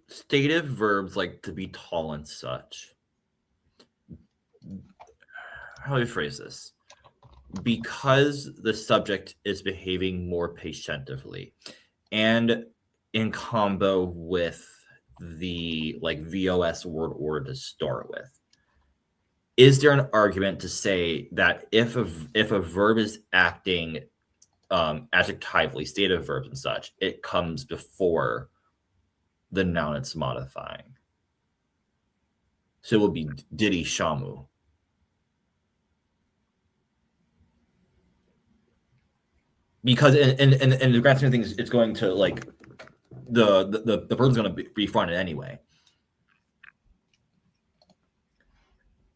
stative verbs like to be tall and such? How do I phrase this? Because the subject is behaving more patientively and in combo with the like VOS word order to start with, is there an argument to say that if a verb is acting adjectively, stative verbs and such, it comes before the noun it's modifying? So it would be Didi Shamu. Because in the grand scheme of things, it's going to like the verb's going to be fronted anyway.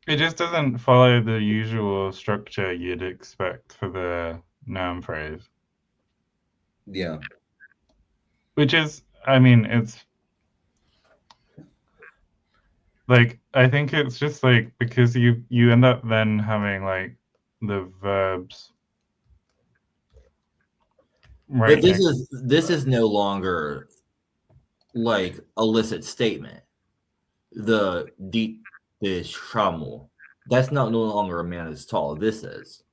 it just doesn't follow the usual structure you'd expect for the noun phrase. Yeah. Which is, I mean, it's like, I think it's just like because you end up then having like the verbs. Right. But this is no longer like illicit statement. The shamu, that's not no longer a man as tall. This is.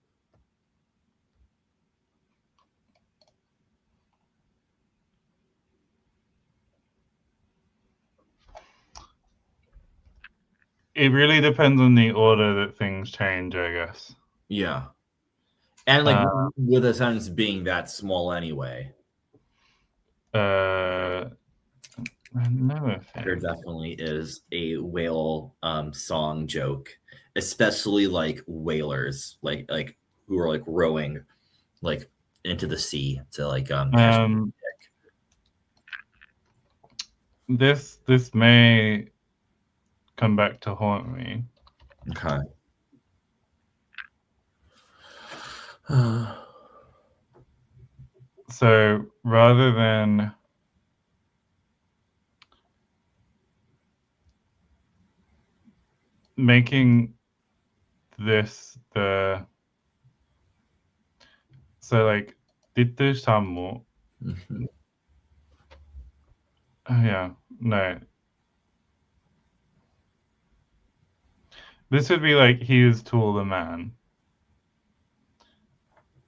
It really depends on the order that things change, I guess. Yeah. And like with a sentence being that small anyway. There definitely is a whale song joke, especially like whalers, like who are like rowing like into the sea to like catch this may come back to haunt me. Okay. So rather than making this the like dittu sammu. Yeah, no. This would be like he is tall the man.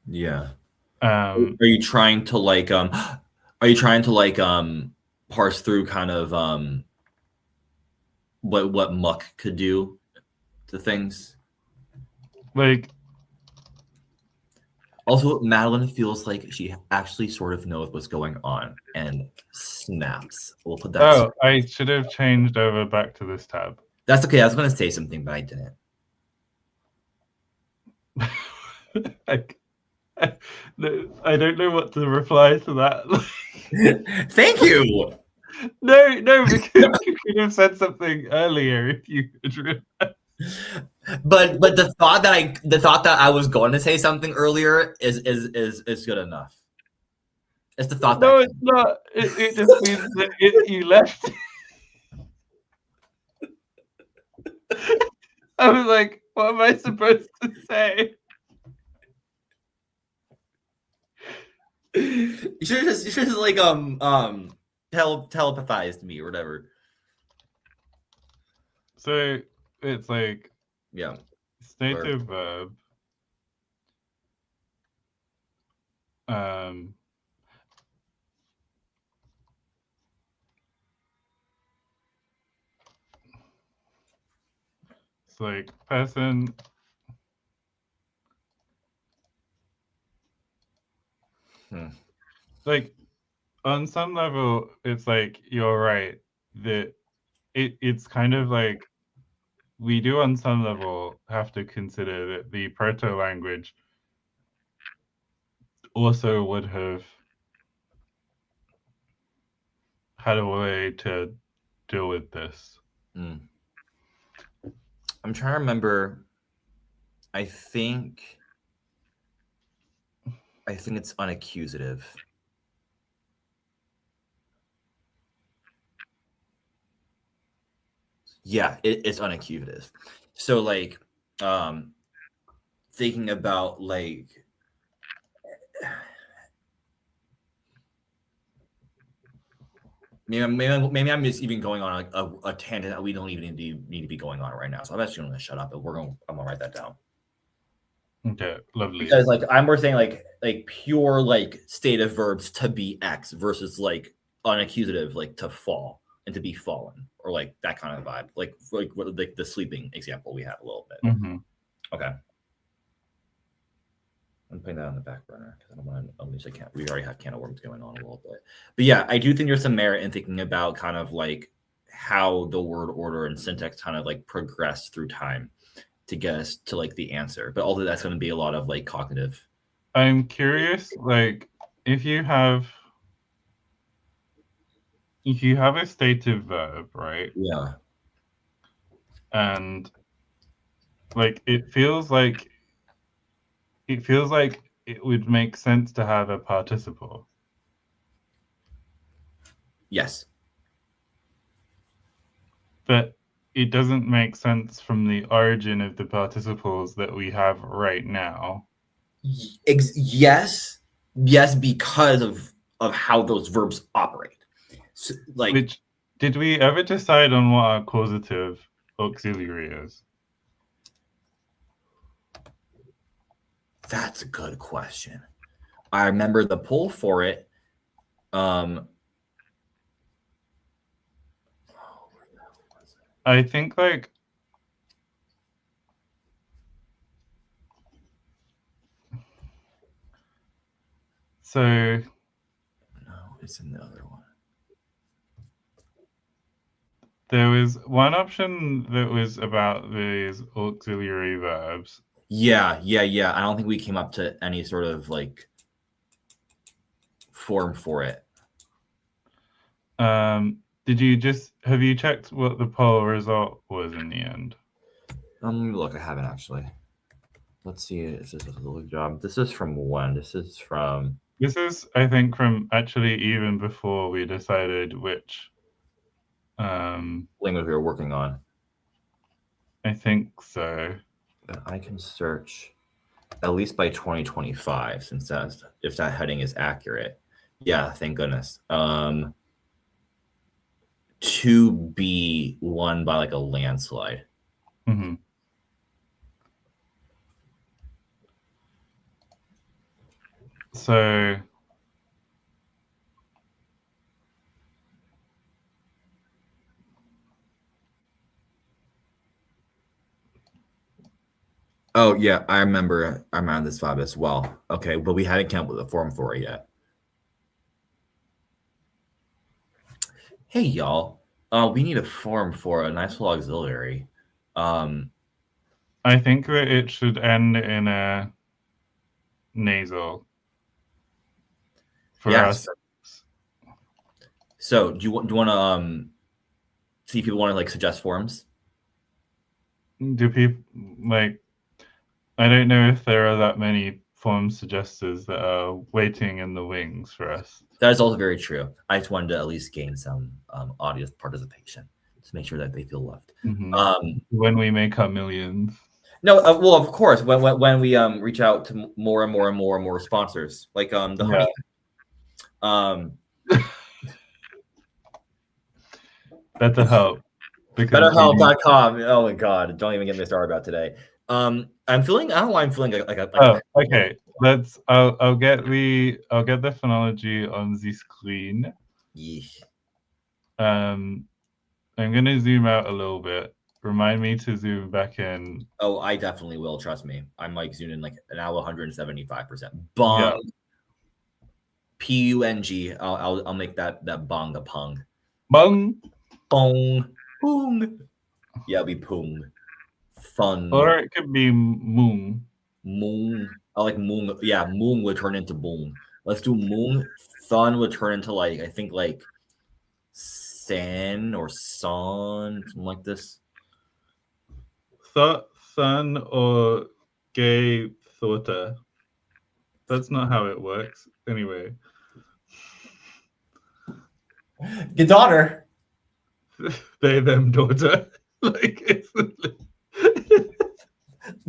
Yeah. Are you trying to like parse through kind of what muck could do to things? Like, also Madeline feels like she actually sort of knows what's going on and snaps. We'll put that. Oh, I should have changed over back to this tab. That's okay. I was going to say something, but I didn't. I don't know what to reply to that. Thank you. No, because you could have said something earlier if you could remember. But the thought that I was going to say something earlier is good enough. It's the thought. No, it's not. It just means that you left. I was like, what am I supposed to say? You should just like telepathized me or whatever. So it's like, yeah, stative verb. It's like person. like on some level, it's like you're right that it's kind of like we do on some level have to consider that the proto language also would have had a way to deal with this. I'm trying to remember. I think it's unaccusative. Yeah, it's unaccusative. So like thinking about like maybe I'm just even going on a tangent that we don't even need to be going on right now. So I'm actually going to shut up, but I'm gonna write that down. Okay, lovely. Because like we're saying like pure like state of verbs to be X versus like unaccusative like to fall and to be fallen or like that kind of vibe. Like the sleeping example we had a little bit. Mm-hmm. Okay. I'm putting that on the back burner because I don't want to unleash a can. We already have can of worms going on a little bit. But yeah, I do think there's some merit in thinking about kind of like how the word order and syntax kind of like progress through time to get us to like the answer. But although that's going to be a lot of like cognitive. I'm curious, like if you have a stative verb, right? Yeah. And like it feels like it would make sense to have a participle. Yes. But it doesn't make sense from the origin of the participles that we have right now. Yes, because of how those verbs operate. So, like, Which did we ever decide on what our causative auxiliary is? That's a good question. I remember the pull for it. I think like so. No, it's in the other one. There was one option that was about these auxiliary verbs. Yeah. I don't think we came up to any sort of like form for it. Have you checked what the poll result was in the end? Let me look. I haven't actually. Let's see if this is a little job. This is from when? This is, I think, from actually even before we decided which. language we were working on. I think so. But I can search at least by 2025, since that's if that heading is accurate. Yeah, thank goodness. To be won by like a landslide. Mm-hmm. So oh yeah, I remember this vibe as well. Okay, but we hadn't come up with a form for it yet. Hey y'all, we need a form for a nice little auxiliary. I think that it should end in a nasal for us. So do you want to see if people want to like suggest forms? Do people like? I don't know if there are that many form suggestors that are waiting in the wings for us. That is also very true. I just wanted to at least gain some audience participation to make sure that they feel loved. Mm-hmm. When we make our millions. No, well, of course, when we reach out to more and more sponsors, like the honey. BetterHelp. BetterHelp.com. Oh my god! Don't even get me started about today. I'm feeling. I don't know why I'm feeling like okay. I'll get the phonology on the screen. Yeesh. I'm gonna zoom out a little bit. Remind me to zoom back in. Oh, I definitely will. Trust me. I'm like zooming like now 175%. Bomb. P-U-N-G. I'll make that bong a pung. Bung. Pong. Pung. Yeah, it'll be pung. Fun. Or it could be moon. Moon. I like moon. Yeah, moon would turn into boom. Let's do moon. Sun would turn into like, I think like san or son, something like this. Son or gay thoughter. That's not how it works. Anyway. Your daughter. They, them, daughter. Like it's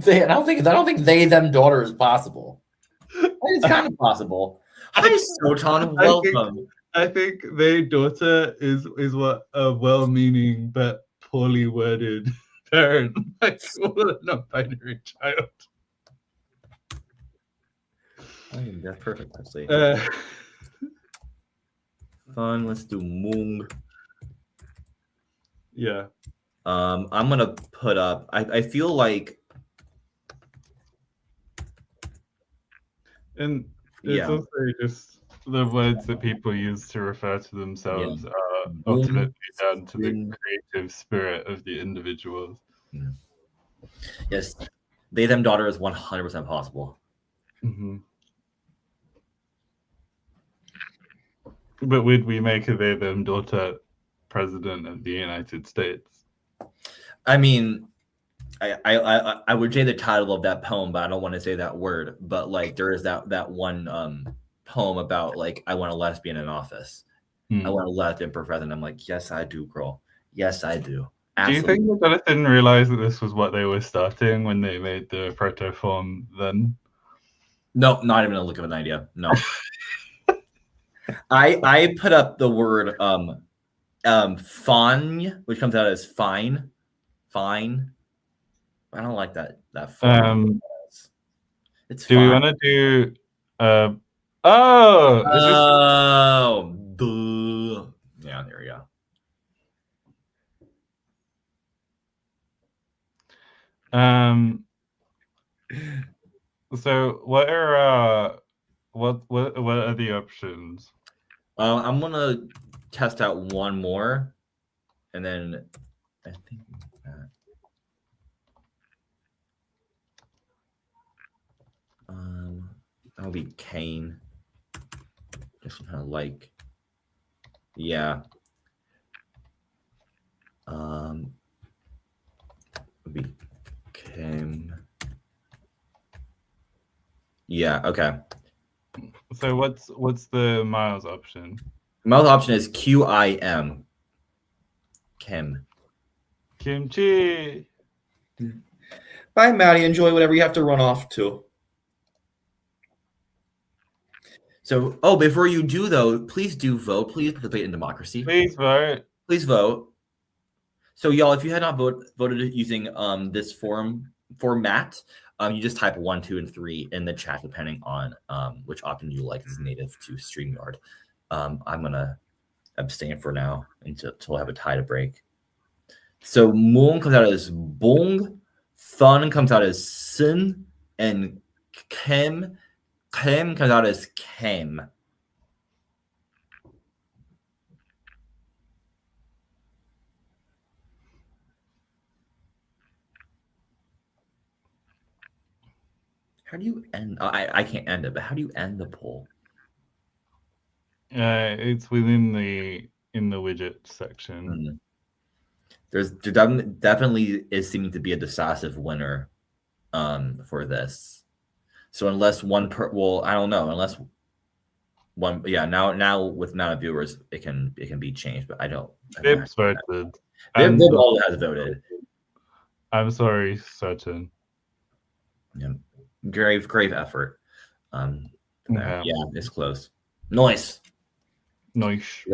I don't think they, them, daughter is possible. It's kind of possible. Hi, Soton. Welcome. I think they, daughter is what a well-meaning but poorly worded parent might call a non-binary child. That's perfect, actually. Fun. Let's do moon. Yeah. I'm gonna put up. I feel like. And it's also just the words that people use to refer to themselves are ultimately down to the creative spirit of the individuals. Yes, they, them, daughter is 100% possible. Mm-hmm. But would we make a they, them, daughter president of the United States? I mean, I would say the title of that poem, but I don't want to say that word. But like, there is that one poem about like, I want a lesbian in office. I want a lesbian for president. I'm like, yes, I do, girl. Yes, I do. Absolutely. Do you think that Dennis didn't realize that this was what they were starting when they made the proto form then? No, not even a look of an idea. No. I put up the word fine, which comes out as fine. Fine. I don't like that form. It's do fine. We want to do yeah, there we go. So what are what are the options? I'm gonna test out one more, and then I think that'll be Kane. Just kind of like, yeah. It'll be Kim. Yeah. Okay. So what's the Miles option? Miles option is QIM. Kim. Kimchi. Bye, Maddie. Enjoy whatever you have to run off to. So, before you do though, please do vote. Please participate in democracy. Please vote. Please vote. So, y'all, if you had not voted using this format, you just type 1, 2, and 3 in the chat, depending on which option you like is native to StreamYard. I'm gonna abstain for now until I have a tie to break. So moon comes out as bong, thun comes out as sin, and kem comes out as kem. How do you end? I can't end it, but how do you end the poll? It's within in the widget section. There definitely is seeming to be a decisive winner for this. So unless one I don't know, unless one, now with amount of viewers, it can be changed, but I don't. Bibs voted. Bib all has voted. I'm sorry, certain. Yeah, grave effort. Yeah, it's close. Nice. The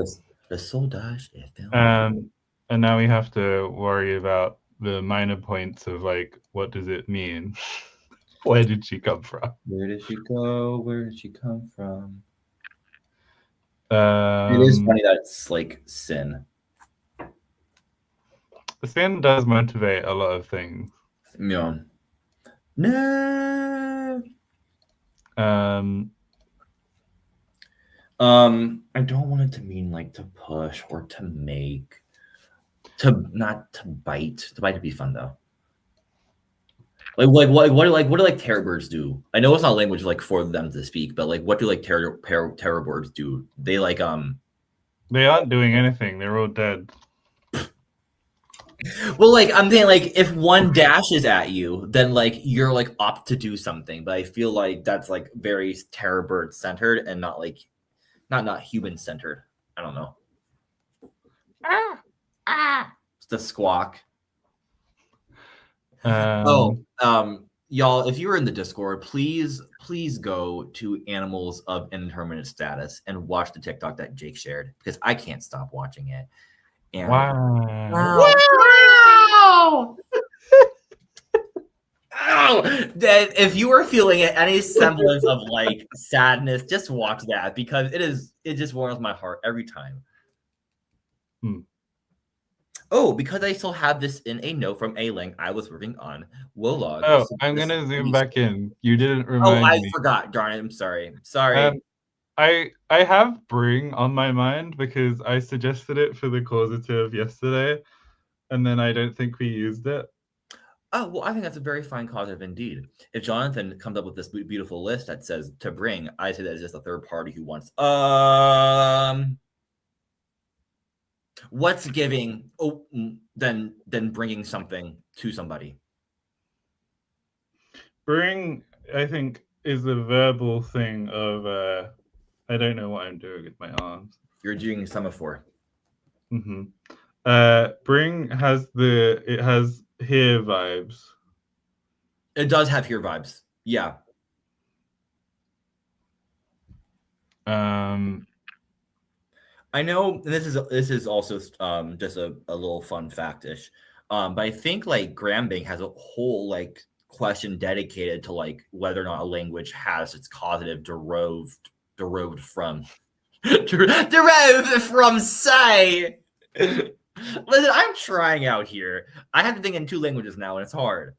soldage. And now we have to worry about the minor points of like, what does it mean? Where did she come from? Where did she go? Where did she come from? It is funny that it's like sin. Sin does motivate a lot of things. Yeah. No. I don't want it to mean like to push or to make, to not to bite. To bite would be fun though. What do like terror birds do? I know it's not language like for them to speak, but like what do like terror birds do? They like They aren't doing anything. They're all dead. well, like I'm saying, like if one dashes at you, then like you're like up to do something. But I feel like that's like very terror bird centered and not like not human centered. I don't know. It's the squawk. Y'all, if you were in the Discord, please go to Animals of Indeterminate Status and watch the TikTok that Jake shared because I can't stop watching it. And wow. Oh, if you were feeling any semblance of like sadness, just watch that because it just warms my heart every time. Oh, because I still have this in a note from a link I was working on. Wolog. Oh, I'm gonna zoom back in. You didn't remind me. Oh, I forgot. Darn it! I'm sorry. Sorry. I have bring on my mind because I suggested it for the causative yesterday, and then I don't think we used it. Oh, well, I think that's a very fine causative indeed. If Jonathan comes up with this beautiful list that says to bring, I say that it's just a third party who wants what's giving than bringing something to somebody. Bring, I think, is a verbal thing of I don't know what I'm doing with my arms. You're doing semaphore. Bring has here vibes. It does have here vibes. Yeah. I know this is also just a little fun factish. But I think like Grambing has a whole like question dedicated to like whether or not a language has its causative derived from say. Listen, I'm trying out here. I have to think in 2 languages now, and it's hard.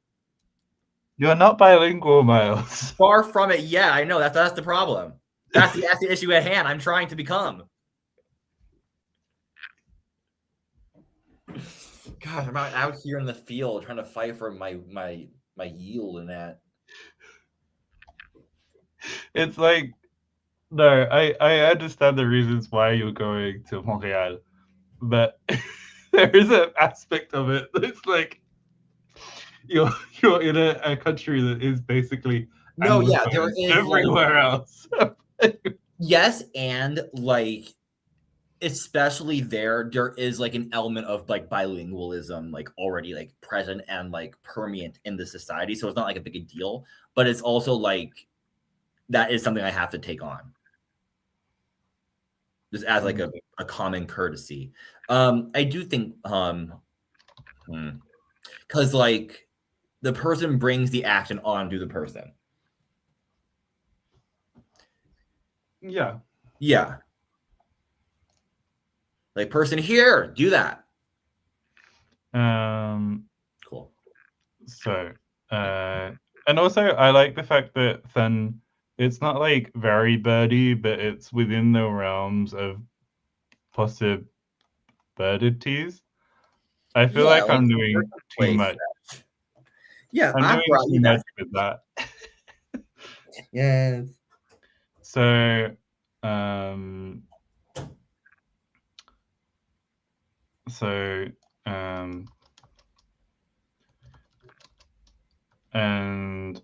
You're not bilingual, Miles. Far from it. Yeah, I know. That's the problem. That's the issue at hand. I'm trying to become. God, I'm out here in the field trying to fight for my yield and that. It's like, no, I understand the reasons why you're going to Montreal, but there is an aspect of it that's like you're in a country that is basically no, yeah, there is everywhere else. Yes, and like especially there is like an element of like bilingualism like already like present and like permeant in the society, so it's not like a big deal, but it's also like that is something I have to take on just as like a common courtesy. I do think because like the person brings the action on to the person. Yeah like person here, do that. Cool. So and also I like the fact that then it's not like very birdy, but it's within the realms of possibilities. I feel like I'm doing too much. Yeah, I'm doing too much with that. Yes. So and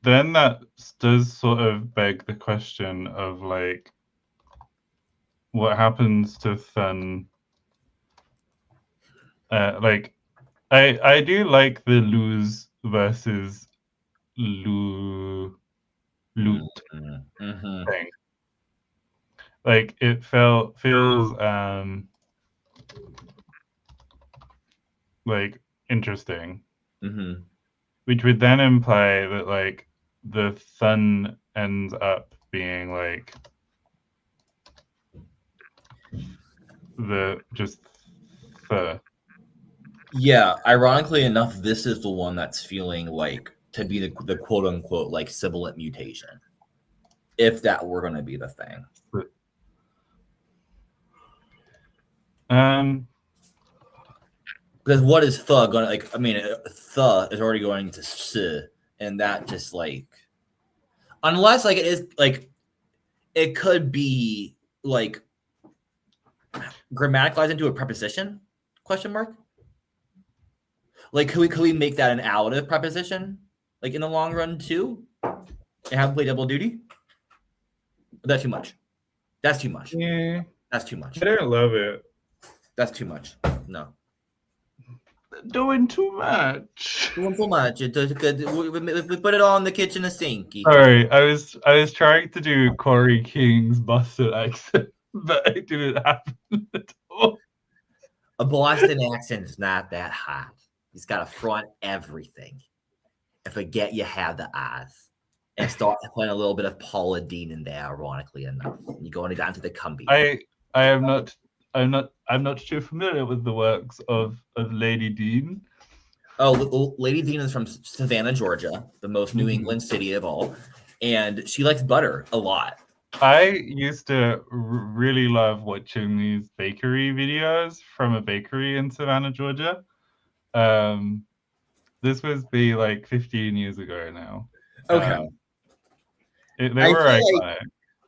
then that does sort of beg the question of like what happens to fun. Like I do like the lose versus loot thing. Like it feels like interesting, which would then imply that like the fun ends up being like the just the. Yeah, ironically enough, this is the one that's feeling like to be the quote unquote like sibilant mutation. if that were going to be the thing. Because what is the going to, like, I mean, the is already going to s, and that just, like, unless, like, it is, like, it could be, like, grammaticalized into a preposition, question mark? Like, could we make that an additive preposition, like, in the long run, too? And have them play double duty? That's too much. That's too much. Yeah. That's too much. I don't love it. That's too much. No. Doing too much. Doing too much. We put it all in the kitchen sink. Sorry, I was trying to do Corey King's Boston accent, but I didn't happen at all. A Boston accent's not that hot. He's got to front everything and forget you have the eyes. And start playing a little bit of Paula Dean in there, ironically enough. You're going down to the Cumbies. I'm not too familiar with the works of Lady Dean. Oh, Lady Dean is from Savannah, Georgia, the most New England city of all, and she likes butter a lot. I used to really love watching these bakery videos from a bakery in Savannah, Georgia. This was like 15 years ago now. Okay. They were iconic. Like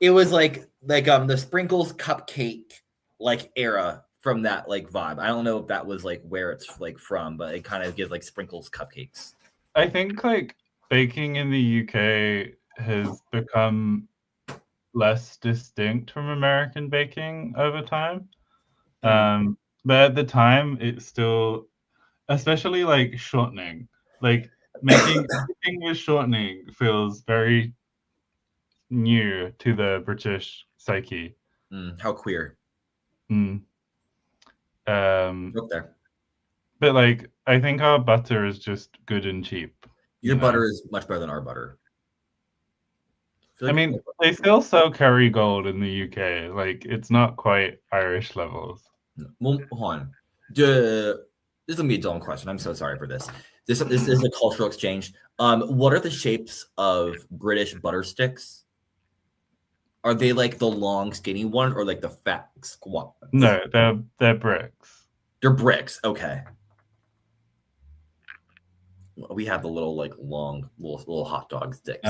it was like the Sprinkles cupcake like era from that like vibe. I don't know if that was like where it's like from, but it kind of gives like Sprinkles cupcakes. I think like baking in the UK has become less distinct from American baking over time. But at the time, it's still, especially like shortening, like making everything with shortening feels very new to the British psyche. How queer. Up there. But like, I think our butter is just good and cheap. Your butter is much better than our butter. I mean, they still sell Kerrygold in the UK. Like, it's not quite Irish levels. Well, hold on. This is gonna be a dumb question. I'm so sorry for this. This is a cultural exchange. What are the shapes of British butter sticks? Are they like the long, skinny one, or like the fat, squat ones? No, they're bricks. They're bricks. Okay. We have the little like long, little hot dog sticks.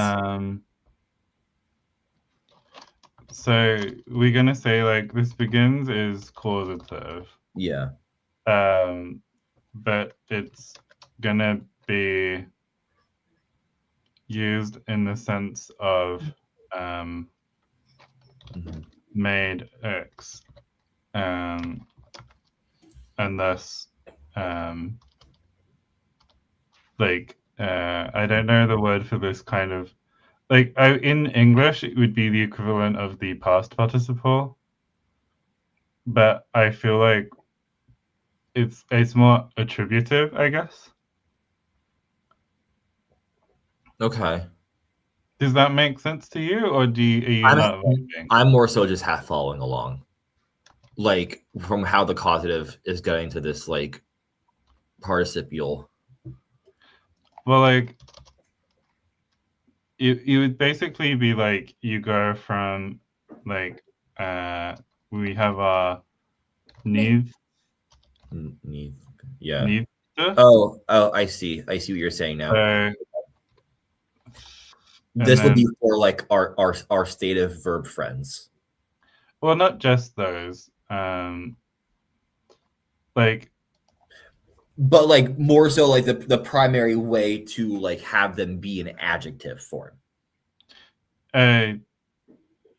So we're gonna say like this begins is causative. Yeah. But it's gonna be used in the sense of made X, and thus like I don't know the word for this kind of like in English it would be the equivalent of the past participle, but I feel like it's more attributive, I guess. Okay. Does that make sense to you, or are you not vibing? I'm more so just half following along, like from how the causative is getting to this like participial. Well, like you would basically be like you go from like we have our needs. Yeah. Needs. Oh, I see what you're saying now. This would be for like our state of verb friends. Well, not just those. Like, but like more so like the primary way to like have them be an adjective form.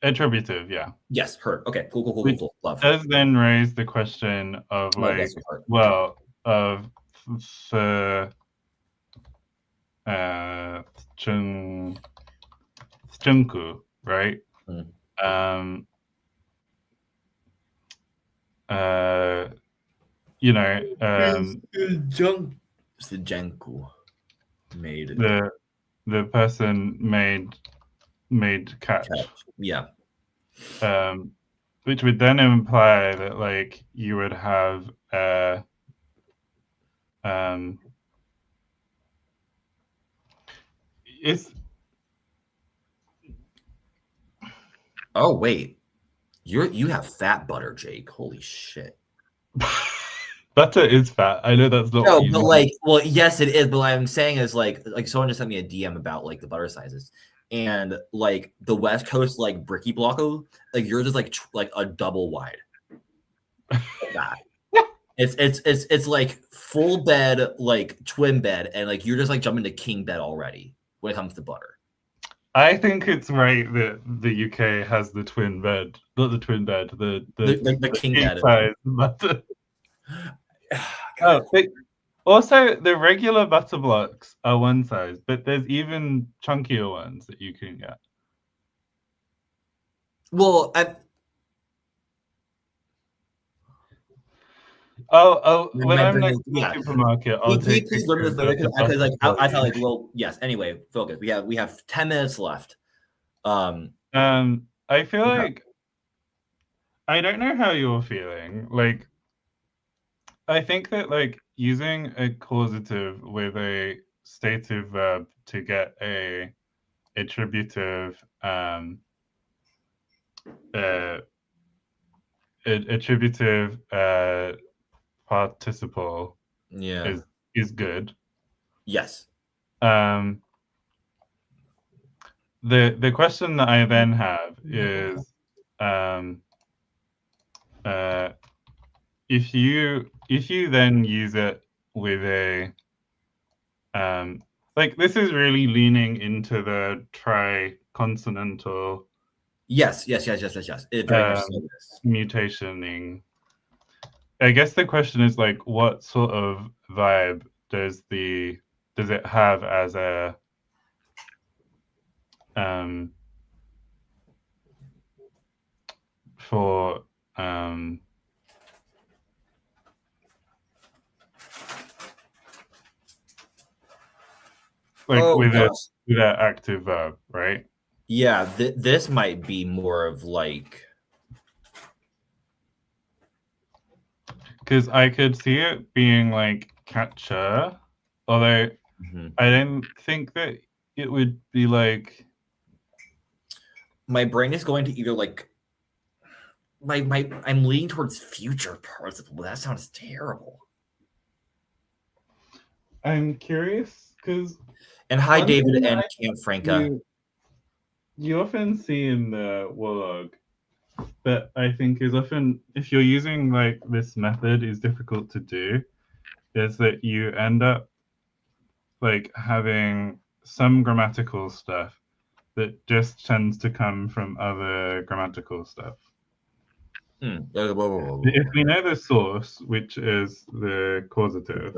Attributive, yeah. Yes, her. Okay, cool. Love. Does then raise the question of like, well, of stunku, right? You know, Janku made the person made catch. Yeah. Which would then imply that like you would have Oh wait, you have fat butter, Jake. Holy shit. Butter is fat. I know that's not No, what you but mean. like, well, yes, it is. But what I'm saying is like someone just sent me a DM about like the butter sizes, and like the West Coast like bricky blocko, like yours is like like a double wide. Like that. It's like full bed, like twin bed, and like you're just like jumping to king bed already when it comes to butter. I think it's right that the UK has the twin bed, not the twin bed, The king king bed. size butter. God. Also, the regular butter blocks are one size, but there's even chunkier ones that you can get. Well, When I'm next to the supermarket, I'll Can you take please limit pictures this of the because like butter I thought like well yes. Anyway, focus. We have 10 minutes left. I feel Okay. like I don't know how you're feeling. Like, I think that like using a causative with a stative verb to get a attributive uh attributive participle Yeah. is good. Yes. The question that I then have is if you then use it with a like this is really leaning into the tri-consonantal Yes. It very much so is. mutationing. I guess the question is like what sort of vibe does it have as a for like with an active verb, right? Yeah, this might be more of like because I could see it being like catcher, although I didn't think that it would be like. My brain is going to either like I'm leaning towards future participle. That sounds terrible. I'm curious because. And hi, David and Cam Franca. You often see in the Warlog that I think is often, if you're using like this method, is difficult to do, is that you end up like having some grammatical stuff that just tends to come from other grammatical stuff. If we know the source, which is the causative,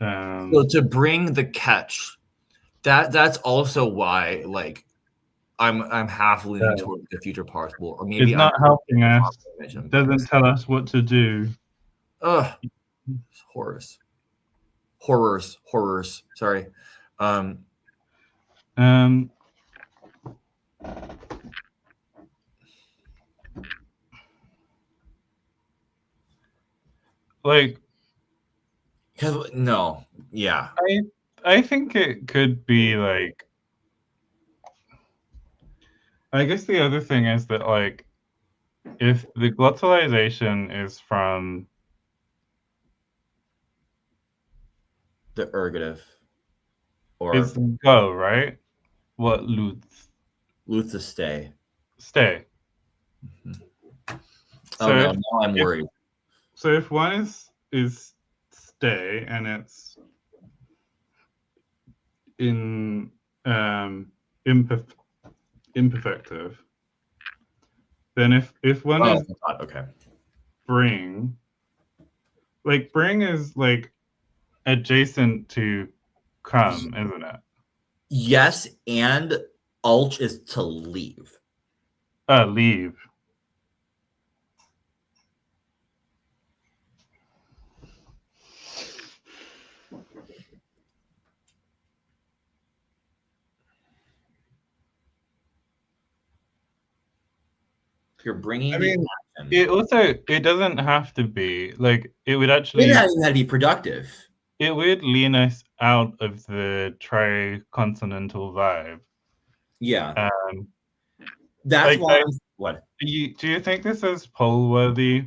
so to bring the catch, that's also why like I'm half leaning towards the future participle, or maybe it's not helping us. It doesn't tell us what to do. Ugh, horrors. Sorry. Like, because no, yeah. I think it could be like. I guess the other thing is that like, if the glottalization is from the ergative, or it's go, right? What Lutz? Lutz is stay. Stay. So no, now I'm worried. So if one is stay and it's in imperfective, then if one is okay, bring, like bring is like adjacent to come, isn't it? Yes, and ulch is to leave. Leave. You're bringing. I mean, it doesn't have to be like it would actually. It doesn't have to be productive. It would lean us out of the tri-consonantal vibe. Yeah. That's Like, why. What? do you think this is poll worthy?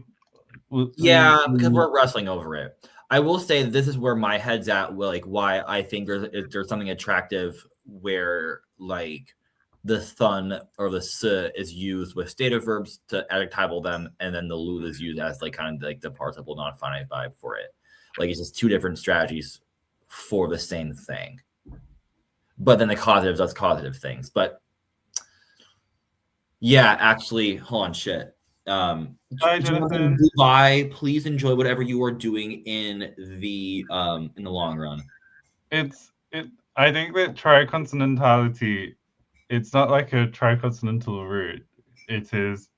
Yeah, because we're wrestling over it. I will say this is where my head's at. Like, why I think there's something attractive where like the thun or the s is used with stative verbs to adjectival them, and then the lu is used as like kind of like the participle non-finite vibe for it. Like it's just two different strategies for the same thing. But then the causative does causative things. But yeah, actually, hold on, shit. Hi, Jonathan. Goodbye. Please enjoy whatever you are doing in the long run. I think that triconsonantality, it's not like a triconsonantal root. It is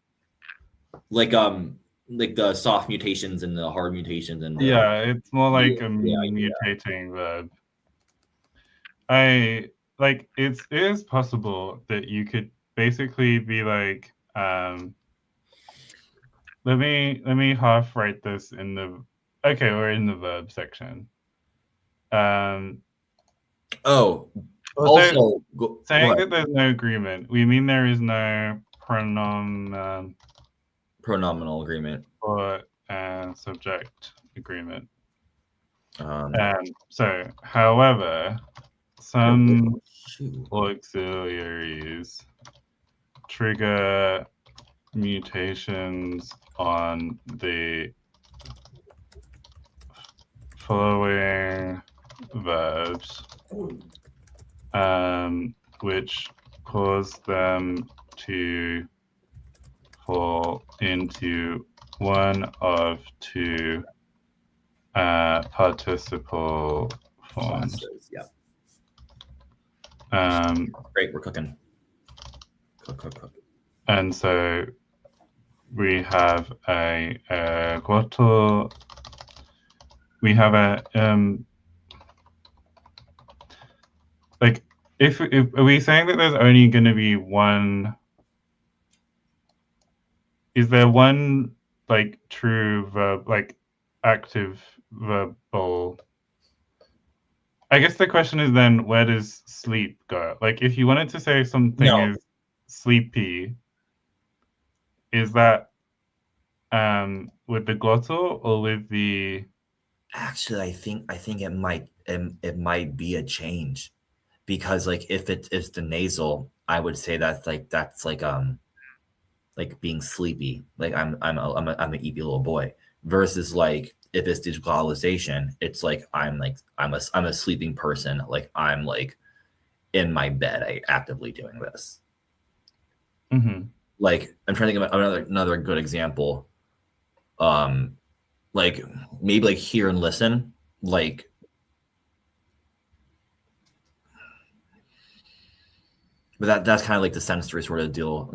like the soft mutations and the hard mutations and it's more like a mutating verb. It is possible that you could basically be like, let me half write this in the we're in the verb section. Also, saying that there's no agreement, we mean there is no pronominal agreement or subject agreement. So, however, some auxiliaries trigger mutations on the following verbs, which cause them to fall into one of two participle forms. Yeah. Great, we're cooking. Cook. And so we have a glottal. We have a like if are we saying that there's only going to be one? Is there one like true verb, like active verbal? I guess the question is then, where does sleep go? Like, if you wanted to say something is sleepy, is that with the glottal or with the? Actually, I think it might be a change, because like if it's the nasal, I would say that's like being sleepy, like I'm an eepy little boy, versus like if it's digitalization, it's like I'm a sleeping person, like I'm like in my bed, I actively doing this. Mm-hmm. Like I'm trying to think of another good example. Like maybe like hear and listen, like but that's kind of like the sensory sort of deal.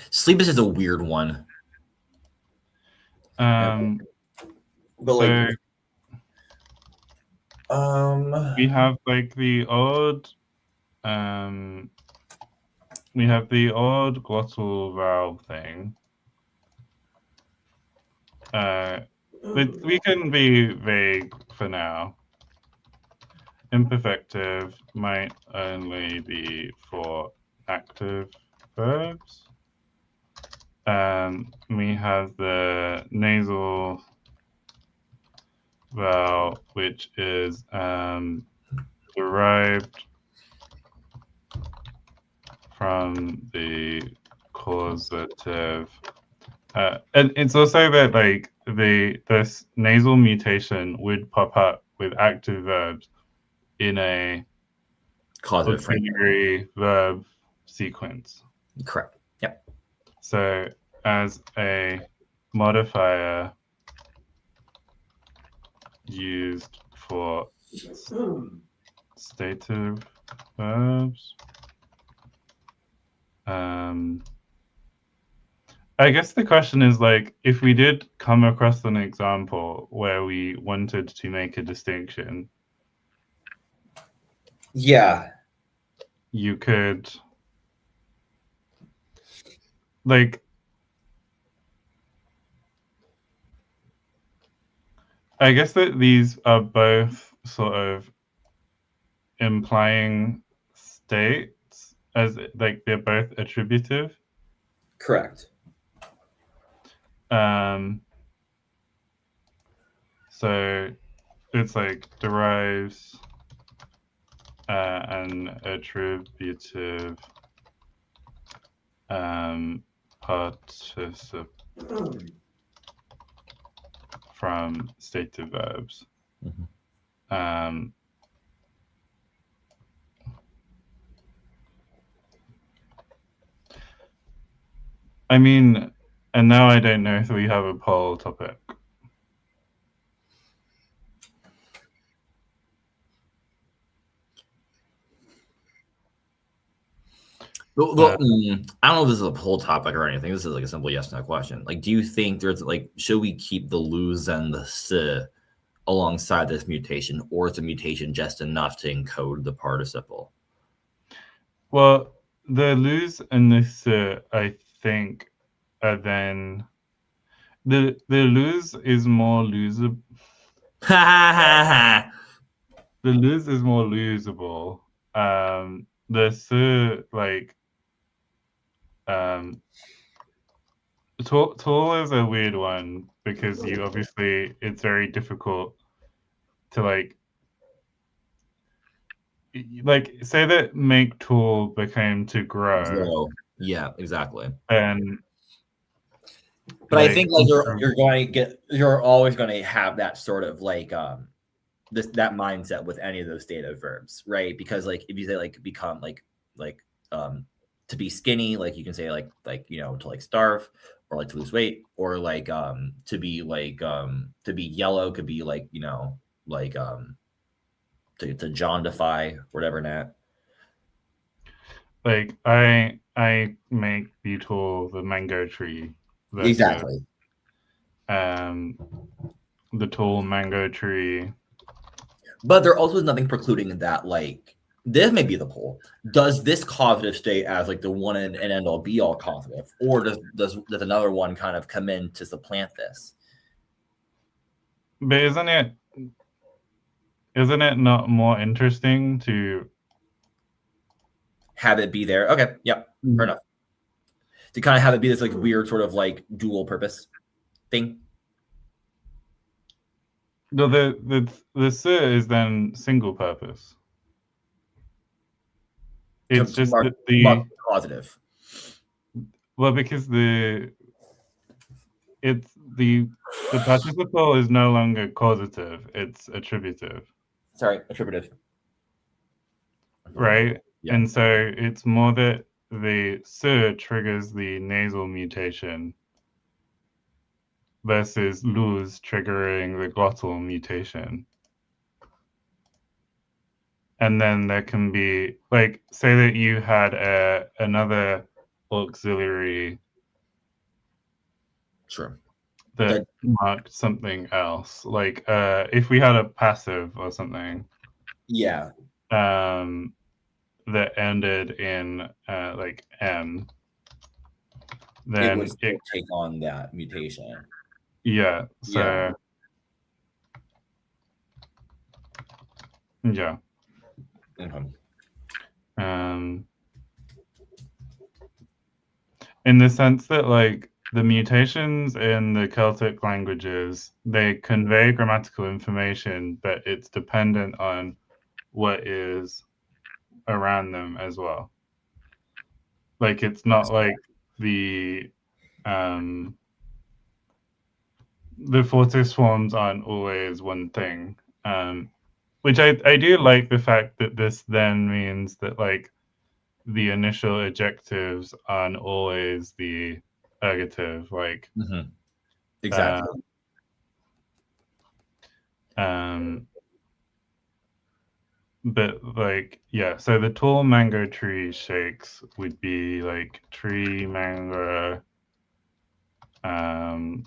Sleep is just a weird one. But like we have like the odd glottal vowel thing. But we can be vague for now. Imperfective might only be for active verbs. We have the nasal vowel, which is derived from the causative. And it's also that like this nasal mutation would pop up with active verbs in a causative auxiliary verb sequence. Correct. Yep. So as a modifier used for stative verbs. I guess the question is like, if we did come across an example where we wanted to make a distinction. Yeah. You could like I guess that these are both sort of implying states as like they're both attributive. Correct. So it's like derives an attributive participle from stative verbs. I mean, and now I don't know if we have a poll topic. Well, I don't know if this is a poll topic or anything. This is like a simple yes/no question. Like, do you think there's like, should we keep the lose and the s alongside this mutation, or is the mutation just enough to encode the participle? Well, the lose and the s, I think, are then the lose is more losable. The lose is more losable. The s, like, tall is a weird one because you obviously it's very difficult to like say that make tool became to grow. Yeah, exactly. And but like, I think like you're always going to have that sort of like that mindset with any of those dative verbs, right? Because like if you say like become like to be skinny, like you can say like to like starve, or like to lose weight, or like to be yellow could be like like to John-defy, whatever, Nat. Like I make the tool the mango tree. Exactly. The tall mango tree. But there also is nothing precluding that, like, this may be the poll. Does this causative state as like the one and end all be all causative, or does another one kind of come in to supplant this? But isn't it not more interesting to have it be there? Okay, yep, fair enough. To kind of have it be this like weird sort of like dual purpose thing. No, the s is then single purpose. It's just that the positive. Well, because the participle is no longer causative; it's attributive. Sorry, attributive. Right, yeah. And so it's more that the s triggers the nasal mutation versus lose triggering the glottal mutation. And then there can be, like, say that you had another auxiliary that marked something else. Like, if we had a passive or something. Yeah. That ended in, like, M. Then it would still take on that mutation. Yeah. So. Yeah. In the sense that, like, the mutations in the Celtic languages, they convey grammatical information, but it's dependent on what is around them as well. Like, it's not like the fortis forms aren't always one thing. Which I do like the fact that this then means that, like, the initial adjectives aren't always the ergative, like. Exactly. But like, yeah, so the tall mango tree shakes would be like tree mango, and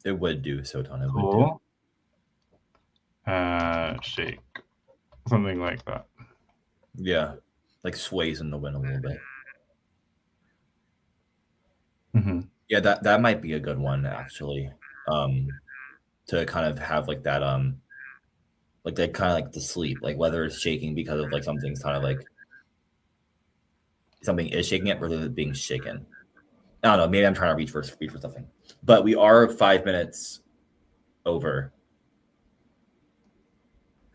it would do so ton of cool. Shake, something like that. Yeah, like sways in the wind a little bit. Yeah, that might be a good one actually. To kind of have like that Like they kind of like to sleep, like whether it's shaking because of like something's kind of like something is shaking it rather than being shaken. I don't know. Maybe I'm trying to reach for something, but we are 5 minutes over.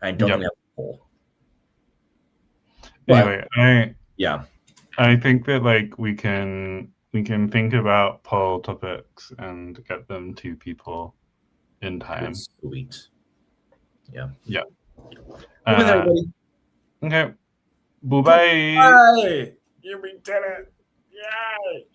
I don't think we have a poll. Anyway, yeah, I think that like we can think about poll topics and get them to people in time. Sweet. Yeah. Yeah. Everybody. Okay. Bye bye. Bye. Yeah, we did it. Yay.